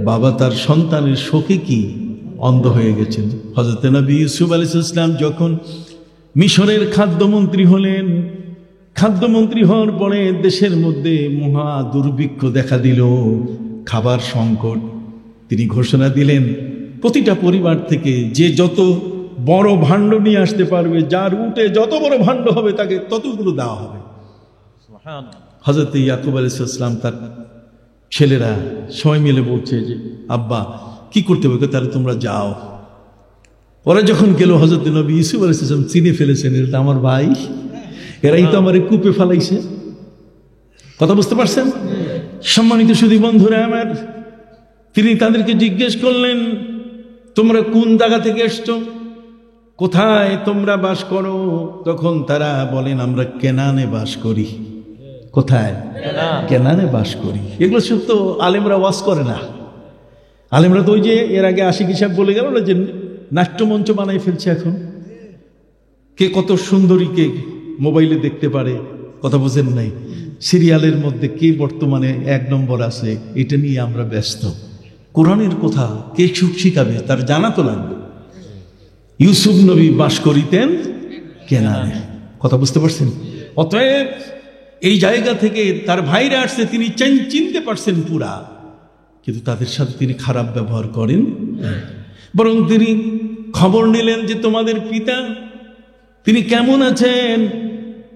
বাবা তার সন্তানের শোকে কি অন্ধ হয়ে গেছেন। হযরত নবী ইউসুফ আলাইহিস সালাম যখন মিশরের খাদ্যমন্ত্রী হলেন, খাদ্যমন্ত্রী হওয়ার পরে দেশের মধ্যে মহা দুর্ভিক্ষ দেখা দিল, খাবার সংকট। তিনি ঘোষণা দিলেন প্রতিটা পরিবার থেকে যে যত বড় ভাণ্ড নিয়ে আসতে পারবে, যার উটে যত বড় ভাণ্ড হবে তাকে ততগুলো দেওয়া হবে। হযরত ইয়াকুব আলাইহিস সালাম তার ছেলেরা সবাই মিলে বলছে যে আব্বা কি করতে হবে, তাহলে তোমরা যাও। ওরা যখন গেল হযরত নবী ইউসুফ আলাইহিস সালাম চিনে ফেলেছেন এটা আমার ভাই, এরাই তো আমার কূপে ফেলাইছে। কথা বুঝতে পারছেন? সম্মানিত সুধী বন্ধুরা আমার, তিনি তাদেরকে জিজ্ঞেস করলেন তোমরা কোন জায়গা থেকে এসছো, কোথায় তোমরা বাস করো? তখন তারা বলেন আমরা কেনানে বাস করি। কোথায়? কেনানে বাস করি। এগুলো সব তো আলেমরা ওয়াজ করে না। আলেমরা তো ওই যে এর আগে আশিক হিসাব বলে গেল না যে নাট্যমঞ্চ বানাই ফেলছে এখন, কে কত সুন্দরীকে মোবাইলে দেখতে পারে। কথা বোঝেন নাই? সিরিয়ালের মধ্যে কে বর্তমানে 1 নম্বর আছে এটা নিয়ে আমরা ব্যস্ত। কোরআনের কথা কে শিখাবে, তার জানা তো লাগবে। ইউসুফ নবী বাস করিতেন কেনানে। কথা বুঝতে পারছেন? অতএব এই জায়গা থেকে তার ভাইরা আসছে, তিনি চিনতে পারছেন পুরা, কিন্তু তাদের সাথে তিনি খারাপ ব্যবহার করেন, বরং তিনি খবর নিলেন যে তোমাদের পিতা তিনি কেমন আছেন।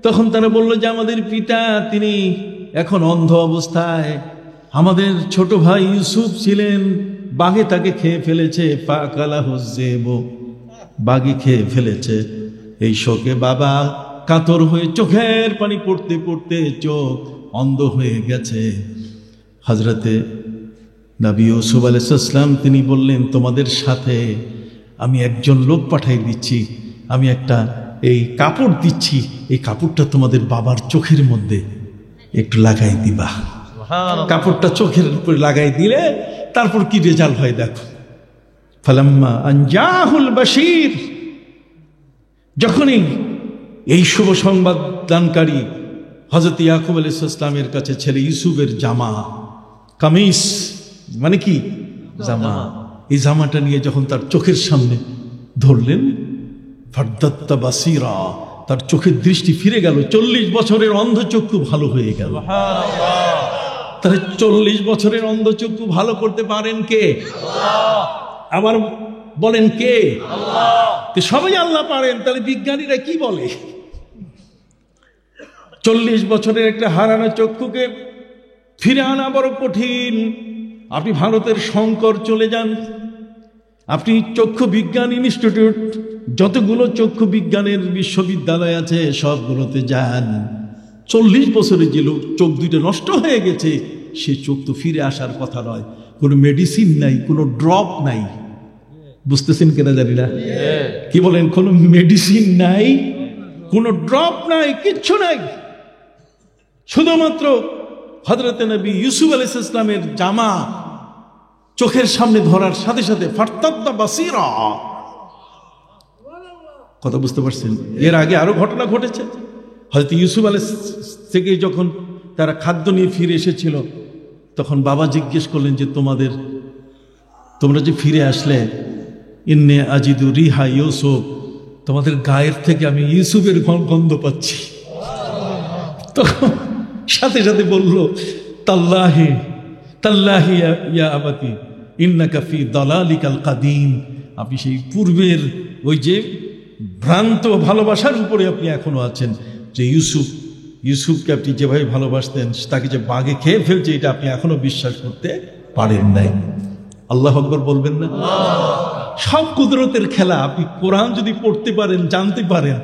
তখন তারা বলল যে আমাদের পিতা তিনি এখন অন্ধ অবস্থায়, আমাদের ছোট ভাই ইউসুফ ছিলেন, বাঘে তাকে খেয়ে ফেলেছে, বাঘে খেয়ে ফেলেছে। এই শোকে বাবা কাতর হয়ে চোখের পানি পড়তে পড়তে চোখ অন্ধ হয়ে গেছে। হযরতে নবী ইউসুফ আলাইহিস সালাম তিনি বললেন তোমাদের সাথে আমি একজন লোক পাঠিয়ে দিচ্ছি, আমি একটা এই কাপড় দিচ্ছি, এই কাপড়টা তোমাদের বাবার চোখের মধ্যে একটু লাগাই দিবা। কাপড়টা চোখের উপরে লাগাই দিলে তারপর কি রেজাল্ট হয় দেখো। ফালাম্মা আনজাহুল বাশীর, যখনই এই শুভ সংবাদ দানকারী হযরত ইয়াকুব আলাইহিস সালামের কাছে ছেলে ইউসুফের জামা, কামিজ মানে কি জামা, এই জামাটা নিয়ে যখন তার চোখের সামনে ধরলেন, ফারদাত্তা বাসীরা, তার চোখের দৃষ্টি ফিরে গেল। 40 বছরের অন্ধচক্ষু ভালো হয়ে গেল। তাহলে 40 বছরের অন্ধচক্ষু ভালো করতে পারেন কে? আল্লাহ। আবার বলেন কে? আল্লাহ। সবাই আল্লাহ পারেন, তাহলে বিজ্ঞানীরা কি বলে? 40 বছরের একটা হারানো চক্ষুকে ফিরে আনা বড় কঠিন। আপনি ভারতের শঙ্কর চলে যান, আপনি চক্ষু বিজ্ঞান ইনস্টিটিউট, যতগুলো চক্ষু বিজ্ঞানের বিশ্ববিদ্যালয় আছে সবগুলোতে যান। 40 বছরে যে লোক চোখ দুইটা নষ্ট হয়ে গেছে, সে চোখ তো ফিরে আসার কথা নয়। কোনো মেডিসিন নাই, কোনো ড্রপ নাই। বুঝতেছেন কিনা জানি না, কি বলেন? কোনো মেডিসিন নাই, কোনো ড্রপ নাই, কিচ্ছু নাই। শুধুমাত্র হযরতে নবী ইউসুফ আলাইহিস সালামের জামা চোখের সামনে ধরার সাথে সাথে ফারতাদ্দা বাসীরা। কথা বুঝতে পারছেন? এর আগে আরো ঘটনা ঘটেছে। হযরত ইউসুফ আলাইহিস থেকে যখন তারা খাদ্য নিয়ে ফিরে এসেছিল, তখন বাবা জিজ্ঞেস করলেন যে তোমরা যে ফিরে আসলে, ইন্নে আজিদু রিহা ইউসুফ, তোমাদের গায়ের থেকে আমি ইউসুফের গন্ধ পাচ্ছি। তখন সাথে সাথে বলল তাল্লাহি তাল্লাহি ইয়া আবাতি ইন্নাকা ফি দালালিকাল কাদিম, আপনি সেই পূর্বের ওই যে ভ্রান্ত ভালোবাসার উপরে আপনি এখনো আছেন, যে ইউসুফকে আপনি যেভাবে ভালোবাসতেন, তাকে যে বাঘে খেয়ে ফেলছে, এটা আপনি এখনো বিশ্বাস করতে পারেন নাই। আল্লাহু আকবার বলবেন না? সব কুদরতের খেলা। আপনি কোরআন যদি পড়তে পারেন, জানতে পারেন,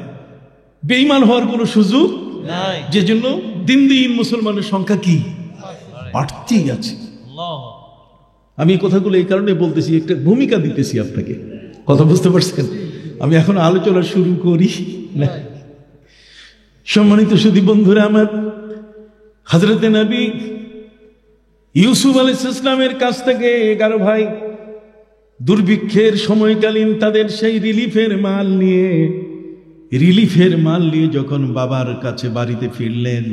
বেঈমান হওয়ার কোনো সুযোগ নাই। যে জন্য দিন দিন মুসলমানের সংখ্যা কি বাড়তেই আছে। আমি এই কথাগুলো এই কারণে বলতেছি, একটা ভূমিকা দিতেছি আপনাকে, কথা বুঝতে পারছেন? আমি এখন আলোচনা শুরু করি না। সম্মানিত সুধী বন্ধুরা আমার, হযরতে নবী ইউসুফ আলাইহিস সালামের কাছ থেকে 11 ভাই দুর্ভিক্ষের সময়কালীন তাদের সেই রিলিফের মাল নিয়ে যখন বাবার কাছে বাড়িতে ফিরলেন,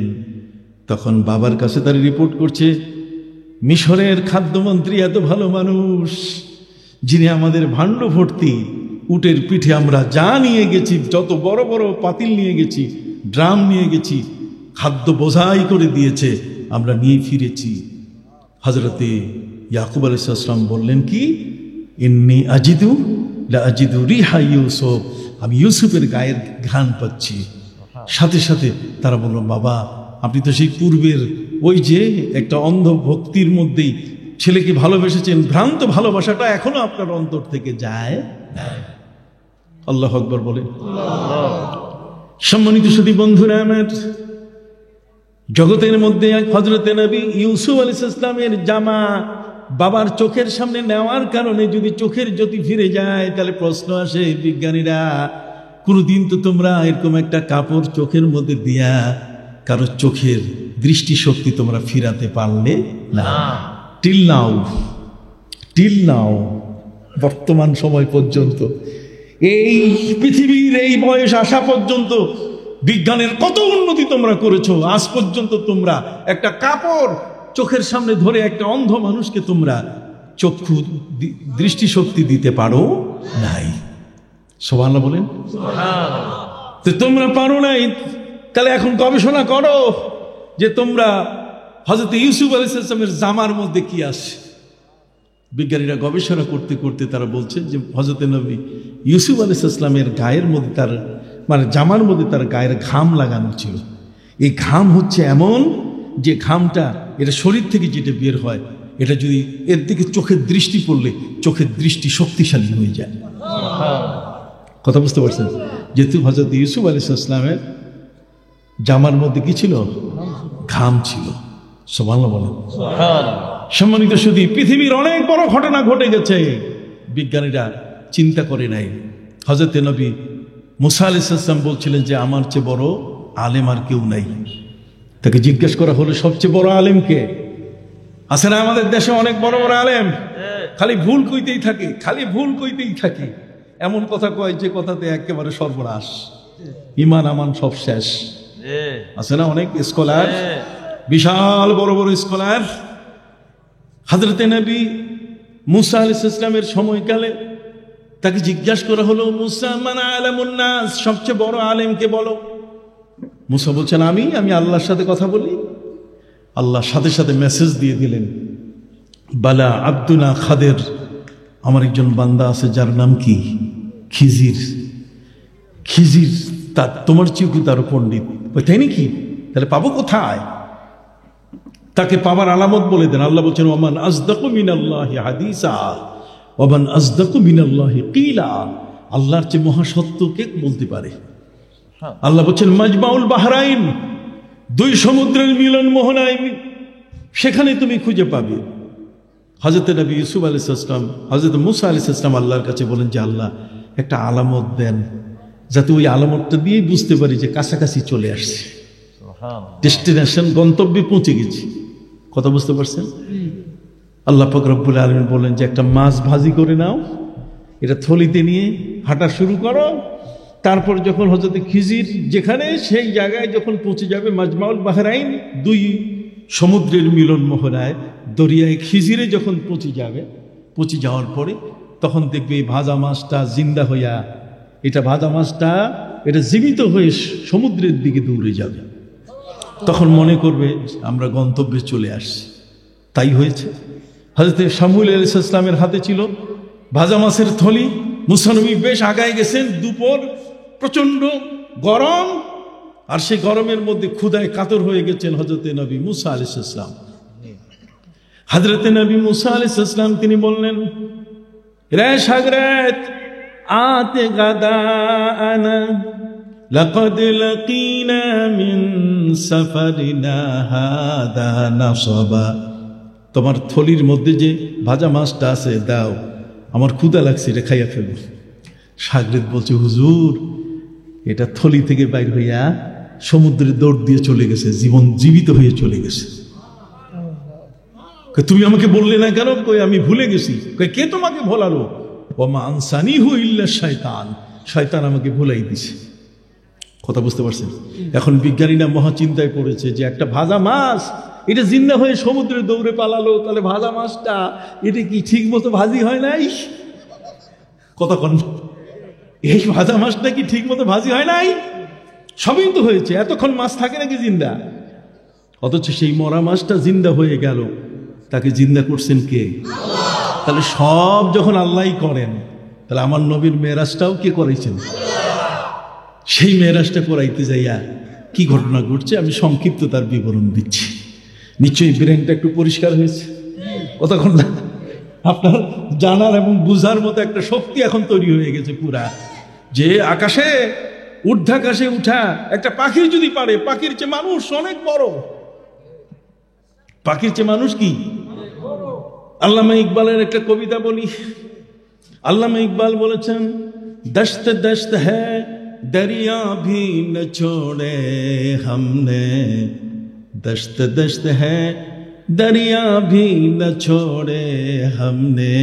তখন বাবার কাছে তারা রিপোর্ট করছে, মিশরের খাদ্যমন্ত্রী এত ভালো মানুষ, যিনি আমাদের ভাণ্ড ভর্তি উটের পিঠে আমরা যা নিয়ে গেছি, যত বড় বড় পাতিল নিয়ে গেছি, ড্রাম নিয়ে গেছি, খাদ্য বোঝাই করে দিয়েছে, আমরা নিয়ে ফিরেছি। হযরতে ইয়াকুব আলাইহিস সালাম বললেন কি, ইন্নী আজিদু রিহা ইউসুফ, আমি ইউসুফের গায়ের ঘ্রাণ পাচ্ছি। সাথে সাথে তারা বলল, বাবা আপনি তো সেই পূর্বের ওই যে একটা অন্ধ ভক্তির মধ্যেই ছেলেকে ভালোবেসেছেন, ভ্রান্ত ভালোবাসাটা এখনো আপনার অন্তর থেকে যায়। আল্লাহু আকবার বলে। সম্মানিত সুধী বন্ধুরা আমার, জগতের মধ্যে হযরতে নবী ইউসুফ আলাইহিস সালামের জামা বাবার চোখের সামনে নেওয়ার কারণে যদি চোখের জ্যোতি ফিরে যায়, তাহলে প্রশ্ন আসে, বিজ্ঞানীরা কোনদিন তো তোমরা এরকম একটা কাপড় চোখের মধ্যে দিয়া কারো চোখের দৃষ্টিশক্তি তোমরা ফিরাতে পারলে না। টিল নাও বর্তমান সময় পর্যন্ত, এই পৃথিবীর এই বয়স আসা পর্যন্ত বিজ্ঞানের কত উন্নতি তোমরা করেছো, আজ পর্যন্ত তোমরা একটা কাপড় চোখের সামনে ধরে একটা অন্ধ মানুষকে তোমরা চক্ষু দৃষ্টিশক্তি দিতে পারো নাই। সুবহানাল্লাহ বলেন। তো তোমরা পারো নাই, তাহলে এখন গবেষণা করো যে তোমরা হযরত ইউসুফ আলাইহিস সালামের জামার মধ্যে কি আছে। বিজ্ঞানীরা গবেষণা করতে করতে তারা বলছেন যে হযরত নবী ইউসুফ আলাইহিস সালামের গায়ের মধ্যে, তার মানে জামার মধ্যে তার গায়ের ঘাম লাগানো ছিল। এই ঘাম হচ্ছে এমন যে ঘামটা এটা শরীর থেকে যেটা বের হয়, এটা যদি এর দিকে চোখের দৃষ্টি পড়লে চোখের দৃষ্টি শক্তিশালী হয়ে যায়। কথা বুঝতে পারছেন? যেহেতু হযরত ইউসুফ আলাইহিস সালামের জামার মধ্যে কি ছিল? ঘাম ছিল। সুবহানাল্লাহ বলেন। সম্মানিত সুধী, পৃথিবীর অনেক বড় ঘটনা ঘটে গেছে, বিজ্ঞানীরা চিন্তা করে নাই। হযরত নবী মুসা আলাইহিস সালাম বলছিলেন যে আমার চেয়ে বড় আলেম আর কেউ নাই। তাকে জিজ্ঞেস করা হলো, সবচেয়ে বড় আলেম কে? আছে না আমাদের দেশে অনেক বড় বড় আলেম, খালি ভুল কইতেই থাকে, এমন কথা কয় যে কথাতে একেবারে সর্বনাশ, ইমান আমান সব শেষ। আছে না অনেক স্কলার, বিশাল বড় বড় স্কলার। হযরতে নবী মুসা আলাইহিস সালামের সময়কালে তাকে জিজ্ঞাসা করা হলো, মুসা মান আলামুন নাস, সবচেয়ে বড় আলেমকে বলো। মুসা বলছেন, আমি আল্লাহর সাথে কথা বলি। আল্লাহ সাথে সাথে মেসেজ দিয়ে দিলেন, বালা আব্দুনা খাদের, আমার একজন বান্দা আছে যার নাম কি? খিজির। তার তোমার চেয়েও কি তার পণ্ডিত? তাই নাকি? তাহলে পাবো কোথায়? তাকে পাবার আলামত বলে দেন। আল্লাহ বলছেন, ওমান আসদাকু মিনাল্লাহি হাদিসা ওমান আসদাকু মিনাল্লাহি কিলা, আল্লাহর চেয়ে মহাসত্য কে বলতে পারে? আল্লাহ বলছেন, মাজমাউল বাহরাইন, দুই সমুদ্রের মিলন মোহনায়, সেখানে তুমি খুঁজে পাবে। হযরত নবী ইউসুফ আলাইহিস সালাম, হযরত মুসা আলাইহিস সালাম আল্লাহর কাছে বলেন যে আল্লাহ একটা আলামত দেন, যাতে ওই আলামতটা দিয়ে বুঝতে পারি যে কাছাকাছি চলে আসছে, ডেস্টিনেশন, গন্তব্যে পৌঁছে গেছি। কথা বুঝতে পারছেন? আল্লাহ পাক রব্বুল আলামিন বলেন যে একটা মাছ ভাজি করে নাও, এটা থলিতে নিয়ে হাঁটা শুরু করো। তারপর যখন হযরত খিজির যেখানে, সেই জায়গায় যখন পৌঁছে যাবে, মাজমাউল বাহরাইন, দুই সমুদ্রের মিলন মোহনায়, দরিয়ায় খিজিরে যখন পৌঁছে যাওয়ার পরে তখন দেখবে এই ভাজা মাছটা জিন্দা হইয়া, ভাজা মাছটা জীবিত হয়ে সমুদ্রের দিকে দৌড়ে যাবে। তখন মনে করবে আমরা গন্তব্যে চলে আসছি। তাই হয়েছে। হযরত শামুয়েল আলাইহিস সালামের হাতে ছিল ভাজা মাছের থলি, মুসা নবী বেশ আগায় গেছেন, দুপুর প্রচন্ড গরম, আর সেই গরমের মধ্যে ক্ষুধায় কাতর হয়ে গেছেন হযরতে নবী মুসা আলাইহিস সালাম। হযরতে নবী মুসা আলাইহিস সালাম তিনি বললেন, রে সাগরেত আতে গাদানা লাকাদ লাকিনা মিন সাফারিনা হাদা নাসাবা, তোমার থলির মধ্যে যে ভাজা মাছটা আছে দাও, আমার ক্ষুধা লাগছে, এটা খাইয়া ফেলবো। সাগরেত বলছে, হুজুর এটা থলি থেকে বাইর হইয়া সমুদ্রে দৌড় দিয়ে চলে গেছে, জীবিত হয়ে চলে গেছে। তুমি আমাকে বললে না কেন? কই আমি ভুলে গেছি। কই কে তোমাকে ভোলালো? ওমা আনসানিহু ইল্লা শায়তান, শয়তান আমাকে ভুলাই দিছে। কথা বুঝতে পারছেন? এখন বিজ্ঞানীরা মহা চিন্তায় পড়েছে যে একটা ভাজা মাছ এটা জিন্দা হয়ে সমুদ্রে দৌড়ে পালালো, তাহলে ভাজা মাছটা এটা কি ঠিক মতো ভাজি হয় নাই? কথা কন, এই ভাজা মাছটা কি ঠিক মতো ভাজি হয় নাই? সবই তো হয়েছে, এতক্ষণ মাছ থাকে নাকি জিন্দা? অথচ সেই মরা মাছটা জিন্দা হয়ে গেল, তাকে জিন্দা করছেন কে? তাহলে সব যখন আল্লাহই করেন, তাহলে আমার নবীর মেরাজটাও কে করাইছেন? সেই মেরাজটা করাইতে যাইয়া কি ঘটনা ঘটছে আমি সংক্ষিপ্ত তার বিবরণ দিচ্ছি। নিশ্চয়ই ব্রেনটা একটু পরিষ্কার হয়েছে, কতক্ষণ না আপনার জানার এবং বুঝার মতো একটা শক্তি এখন তৈরি হয়ে গেছে পুরা, যে আকাশে ঊর্ধ্বাকাশে উঠা একটা পাখির যদি পারে, পাখির চেয়ে মানুষ অনেক বড়। পাখির চেয়ে মানুষ কি? আল্লামা ইকবালের একটা কবিতা বলি। আল্লামা ইকবাল বলেছেন, দস্ত দস্ত হ্যায় দরিয়া ভি ন ছোড়ে हमने, दस्त दस्त है दरिया भी न छोड़े हमने,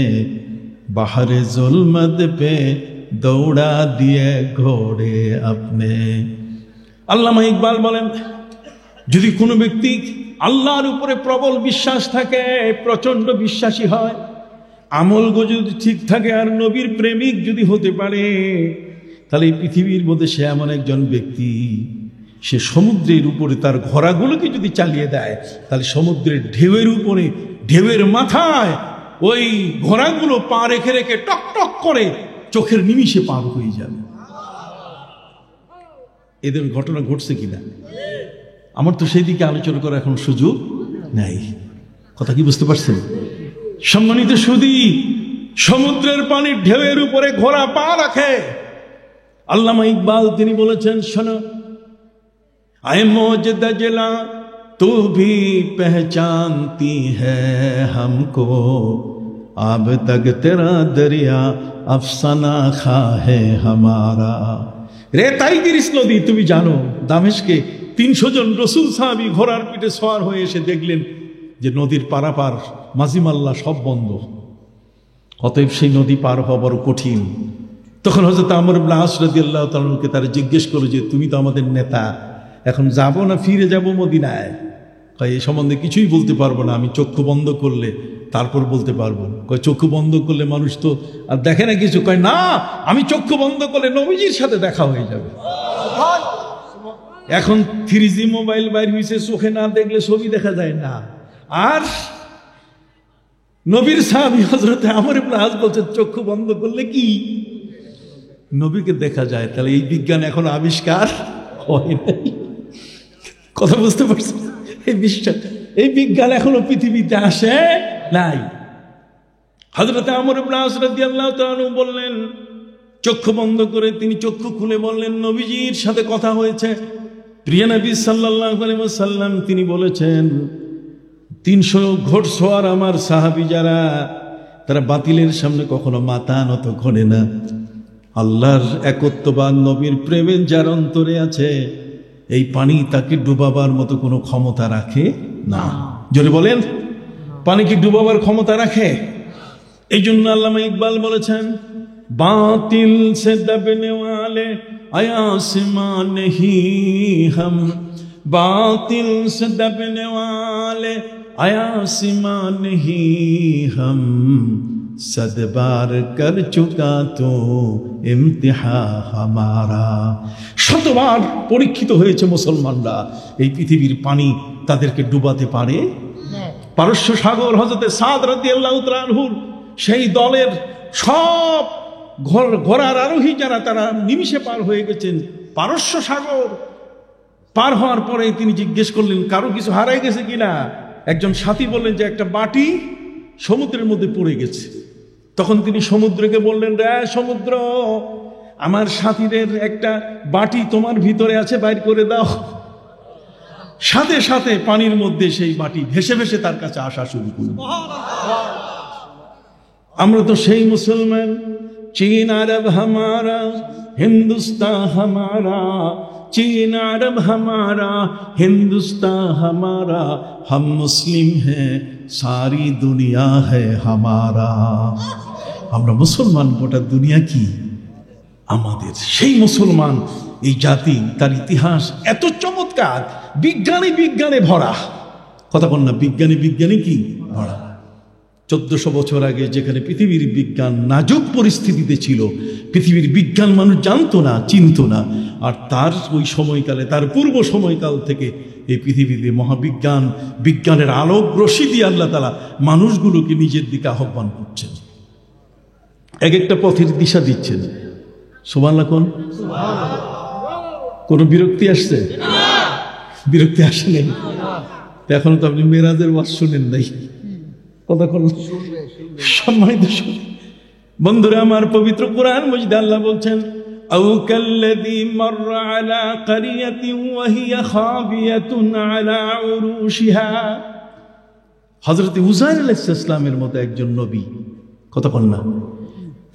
बाहर जुल्मत पे दौड़ा दिए घोड़े अपने। আল্লামা ইকবাল বলেন, যদি কোনো ব্যক্তি আল্লাহর উপরে প্রবল বিশ্বাস থাকে, প্রচন্ড বিশ্বাসী হয়, আমল যদি ঠিক থাকে, আর নবীর প্রেমিক যদি হতে পারে, তাহলে এই পৃথিবীর মধ্যে সে এমন একজন ব্যক্তি, সে সমুদ্রের উপরে তার ঘোড়াগুলোকে যদি চালিয়ে দেয়, তাহলে সমুদ্রের ঢেউয়ের উপরে, ঢেউয়ের মাথায় ওই ঘোড়াগুলো পা রেখে রেখে টক টক করে চোখের নিমিষে পার হয়ে যাবে। এদের ঘটনা ঘটছে কিনা আমার তো সেই দিকে আলোচনা করার এখন সুযোগ নাই। কথা কি বুঝতে পারছেন? সম্মানিত সুধী, সমুদ্রের পানির ঢেউয়ের উপরে ঘোড়া পা রাখে। আল্লামা ইকবাল তিনি বলেছেন, শোনো, आए मौज दजला तू भी पहचानती है हमको, अब तक तेरा दरिया अफसाना खा है हमारा। রে টাইগ্রিস নদী, তুমি জানো দামেস্কে 300 জন রসুল সাহাবী ঘোড়ার পিঠে সওয়ার হয়ে এসে দেখলেন যে নদীর পারাপার মাঝিমাল্লা সব বন্ধ, অতএব সেই নদী পার হওয়া বড় কঠিন। তখন হযরত আমর ইবনে আস রাদিয়াল্লাহু তাআলা কে তারা জিজ্ঞেস করলো যে তুমি তো আমাদের নেতা, এখন যাব না ফিরে যাব মদিনায়? কয় এই সম্বন্ধে কিছুই বলতে পারবো না, আমি চক্ষু বন্ধ করলে তারপর বলতে পারবো। কয় চক্ষু বন্ধ করলে মানুষ তো আর দেখে না কিছু? কয় না, আমি চক্ষু বন্ধ করলে নবীজির সাথে দেখা হয়ে যাবে। এখন 3G মোবাইল বাইর হয়েছে, চোখে না দেখলে ছবি দেখা যায় না। আর নবীর সাহাবী হযরত আমর ইবনে আস বলছে চক্ষু বন্ধ করলে কি নবীকে দেখা যায়। তাহলে এই বিজ্ঞান এখন আবিষ্কার হয় নাই। কথা বুঝতে পারছেন? এই বিশ্বাস, এই বিজ্ঞান এখনো পৃথিবীতে আসে নাই। হযরত আমর ইবনে আস রাদিয়াল্লাহু তাআলা বললেন, চক্ষু বন্ধ করে তিনি চক্ষু খুলে বললেন নবীজির সাথে কথা হয়েছে। প্রিয় নবী সাল্লাল্লাহু আলাইহি ওয়াসাল্লাম তিনি বলেছেন, 300 ঘোড়সওয়ার আমার সাহাবী যারা, তারা বাতিলের সামনে কখনো মাথা নত করে না। আল্লাহর একত্ববান নবীর প্রেমের যার অন্তরে আছে, এই পানি তাকে ডুবাবার মতো কোনো ক্ষমতা রাখে না। জোরে বলেন, পানি কি ডুবাবার ক্ষমতা রাখে? এই জন্য আল্লামা ইকবাল বলেছেন, বাতিল সে দবনে ওয়ালে আয়াসমাঁ নেহি হাম, বাতিল সে দবনে ওয়ালে আয়াসমাঁ নেহি হাম, সদবার কর চুকা তো ইমতিহা হামারা। শতবার পরীক্ষিত হয়েছে মুসলমানরা, এই পৃথিবীর পানি তাদেরকে ডুবাতে পারে। পারস্য সাগর হযরতে সাদ রাদিয়াল্লাহু তাআলা আনহুর সেই দলের সব ঘোড়ার আরোহী যারা, তারা নিমিষে পার হয়ে গেছেন পারস্য সাগর। পার হওয়ার পরে তিনি জিজ্ঞেস করলেন কারো কিছু হারাই গেছে কিনা। একজন সাথী বললেন যে একটা বাটি সমুদ্রের মধ্যে পড়ে গেছে। তখন তিনি সমুদ্রকে বললেন, রে সমুদ্র, আমার সাথীদের একটা বাটি তোমার ভিতরে আছে, বাইর করে দাও। সাথে সাথে পানির মধ্যে সেই বাটি ভেসে ভেসে তার কাছে আসা শুরু করল। আমরা তো সেই মুসলমান, চীন আরব হামারা, হিন্দুস্তান হামারা, चीन अरब हमारा, हिंदुस्तान हमारा, हम मुस्लिम हैं, सारी दुनिया है हमारा। আমরা মুসলমান, গোটা দুনিয়া কি আমাদের। সেই মুসলমান এই জাতি, তার ইতিহাস এত চমৎকার, বিজ্ঞানে ভরা। কথা বল না, বিজ্ঞানে কি ভরা। 1400 বছর আগে যেখানে পৃথিবীর বিজ্ঞান নাজুক পরিস্থিতিতে ছিল, পৃথিবীর বিজ্ঞান মানুষ জানতো না, চিনতো না, আর তার ওই সময়কালে, তার পূর্ব সময়কাল থেকে এই পৃথিবীতে বিজ্ঞানের আলোক রশ্মি দিয়ে আল্লাহ তাআলা মানুষগুলোকে নিজের দিকে আহ্বান করছেন, এক একটা পথের দিশা দিচ্ছেন। সুবহানাল্লাহ কোন? কোন বিরক্তি আসছে? বিরক্তি আসে নাই? এখন তো আপনি মেরাজের ওয়াজ শুনেন নাই, কথা বলুন। সম্মানিত বন্ধুরা আমার, পবিত্র কোরআন মজিদে আল্লাহ বলছেন, আও কাল্লাযী মাররা আলা ক্বরিয়াতিন ওয়া হিয়া খাবিয়াতুন আলা উরুশিহা। হযরত উযাইর আলাইহিস সালামের মতো একজন নবী, কথা বল না,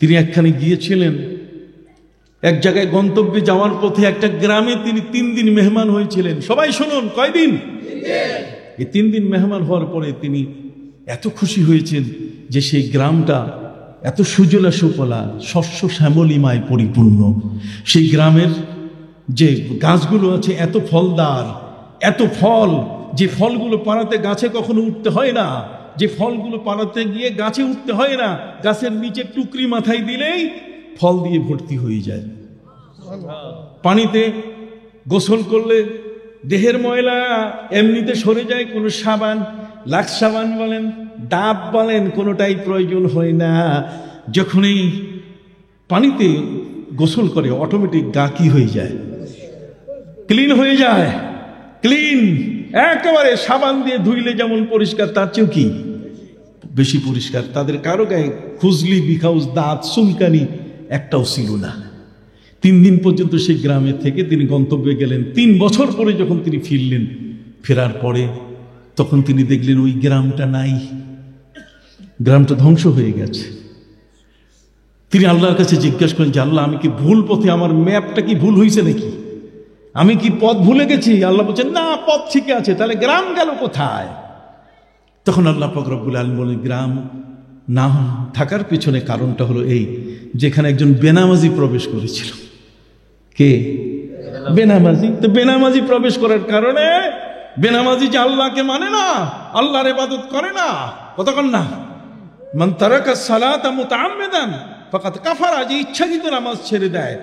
তিনি একখানে গিয়েছিলেন, এক জায়গায় গন্তব্যে যাওয়ার পথে একটা গ্রামে তিনি 3 দিন মেহমান হয়েছিলেন। সবাই শুনুন, কয়দিন? 3 দিন। এই 3 দিন মেহমান হওয়ার পরে তিনি এত খুশি হয়েছেন যে সেই গ্রামটা এত সুজলা সুফলা, শস্য শ্যামলিমায় পরিপূর্ণ। সেই গ্রামের যে গাছগুলো আছে এত ফলদার, এত ফল, যে ফলগুলো পাড়াতে গাছে কখনো উঠতে হয় না, যে ফলগুলো পাড়াতে গিয়ে গাছে উঠতে হয় না, গাছের নিচে টুকরি মাথায় দিলেই ফল দিয়ে ভর্তি হয়ে যায়। পানিতে গোসল করলে দেহের ময়লা এমনিতে সরে যায়, কোনো সাবান, লাক্স সাবান বলেন, ডাব বলেন, কোনোটাই প্রয়োজন হয় না। যখনই পানিতে গোসল করে অটোমেটিক গা কি হয়ে যায়? ক্লিন হয়ে যায়, ক্লিন একেবারে। সাবান দিয়ে ধুইলে যেমন পরিষ্কার, তার চেয়েও কি বেশি পরিষ্কার। তাদের কারো গায়ে খুজলি, বিখাউজ, দাঁত, চুলকানি একটাও ছিল না। 3 দিন পর্যন্ত সেই গ্রামে থেকে তিনি গন্তব্যে গেলেন। 3 বছর পরে যখন তিনি ফিরলেন, ফেরার পরে তখন তিনি দেখলেন ওই গ্রামটা নাই, গ্রামটা ধ্বংস হয়ে গেছে। তিনি আল্লাহর কাছে জিজ্ঞাসা করেন যে আল্লাহ, আমি কি ভুল পথে, আমার ম্যাপটা কি ভুল হয়েছে নাকি, আমি কি পথ ভুলে গেছি? আল্লাহ বলছেন না, পথ ঠিক আছে। তাহলে গ্রাম গেল কোথায়? তখন আল্লাহ পাক রব্বুল আলামিন বলেন, গ্রাম না থাকার পিছনে কারণটা হলো এই, যেখানে একজন বেনামাজি প্রবেশ করেছিল। কে? বেনামাজি। তো বেনামাজি প্রবেশ করার কারণে, বেনামাজি যে আল্লাহকে মানে না, আল্লাহর ইবাদত করে না, কতক্ষণ না, মান তারাকা সালাতা মুতাআম্মিদান ফাকাদ কাফারা, যে ইচ্ছাকৃত নামাজ ছেড়ে দেয়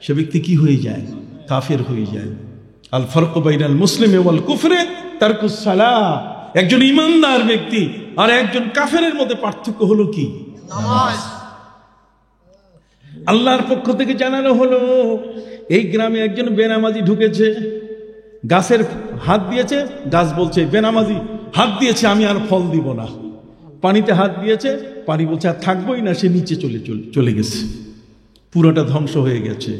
সে ব্যক্তি কি হয়ে যায়? কাফের হয়ে যায়। আল ফারকু বাইনাল মুসলিমি ওয়াল কুফরি তারকুস সালাহ। একজন ইমানদার ব্যক্তি আর একজন কাফেরের মধ্যে পার্থক্য হলো কি? নামাজ। আল্লাহর পক্ষ থেকে জানানো হলো, এই গ্রামে একজন বেনামাজি ঢুকেছে, গাছের হাত দিয়েছে, গাছ বলছে, বেনামাজি হাত দিয়েছে, আমি আর ফল দিব না। পানিতে হাত দিয়েছে, পানি বলছে আর থাকবোই না, সে নিচে চলে গেছে, পুরোটা ধ্বংস হয়ে গেছে।